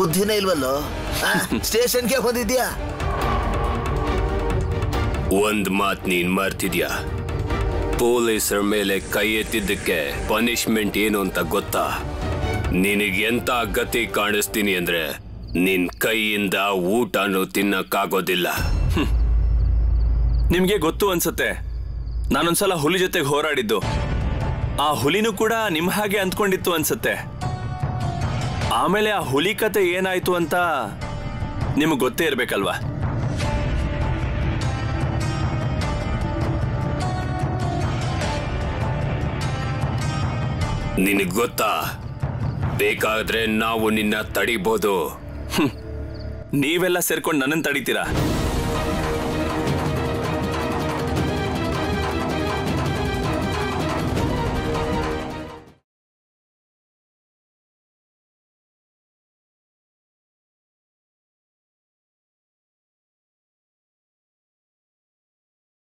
ಬುದ್ಧಿನೇ ಇಲ್ವಲ್ಲೋ. ಸ್ಟೇಷನ್ಗೆ ಹೋದಿದ್ಯಾ? ಒಂದ್ ಮಾತ್ ನೀನ್ ಮರ್ತಿದ್ಯಾ? ಪೊಲೀಸರ ಮೇಲೆ ಕೈ ಎತ್ತಿದ್ದಕ್ಕೆ ಪನಿಷ್ಮೆಂಟ್ ಏನು ಅಂತ ಗೊತ್ತಾ? ನಿನಗೆಂತ ಗತಿ ಕಾಣಿಸ್ತೀನಿ ಅಂದ್ರೆ ನಿನ್ ಕೈಯಿಂದ ಊಟನೂ ತಿನ್ನಕ್ಕಾಗೋದಿಲ್ಲ. ನಿಮ್ಗೆ ಗೊತ್ತು ಅನ್ಸತ್ತೆ, ನಾನೊಂದ್ಸಲ ಹುಲಿ ಜೊತೆಗೆ ಹೋರಾಡಿದ್ದು. ಆ ಹುಲಿನೂ ಕೂಡ ನಿಮ್ ಹಾಗೆ ಅಂದ್ಕೊಂಡಿತ್ತು ಅನ್ಸತ್ತೆ. ಆಮೇಲೆ ಆ ಹುಲಿ ಕತೆ ಏನಾಯ್ತು ಅಂತ ನಿಮ್ಗೆ ಗೊತ್ತೇ ಇರ್ಬೇಕಲ್ವಾ? ನಿನಗ್ ಗೊತ್ತಾ, ಬೇಕಾದ್ರೆ ನಾವು ನಿನ್ನ ತಡಿಬಹುದು. ನೀವೆಲ್ಲ ಸೇರ್ಕೊಂಡು ನನ್ನನ್ನು ತಡಿತೀರಾ?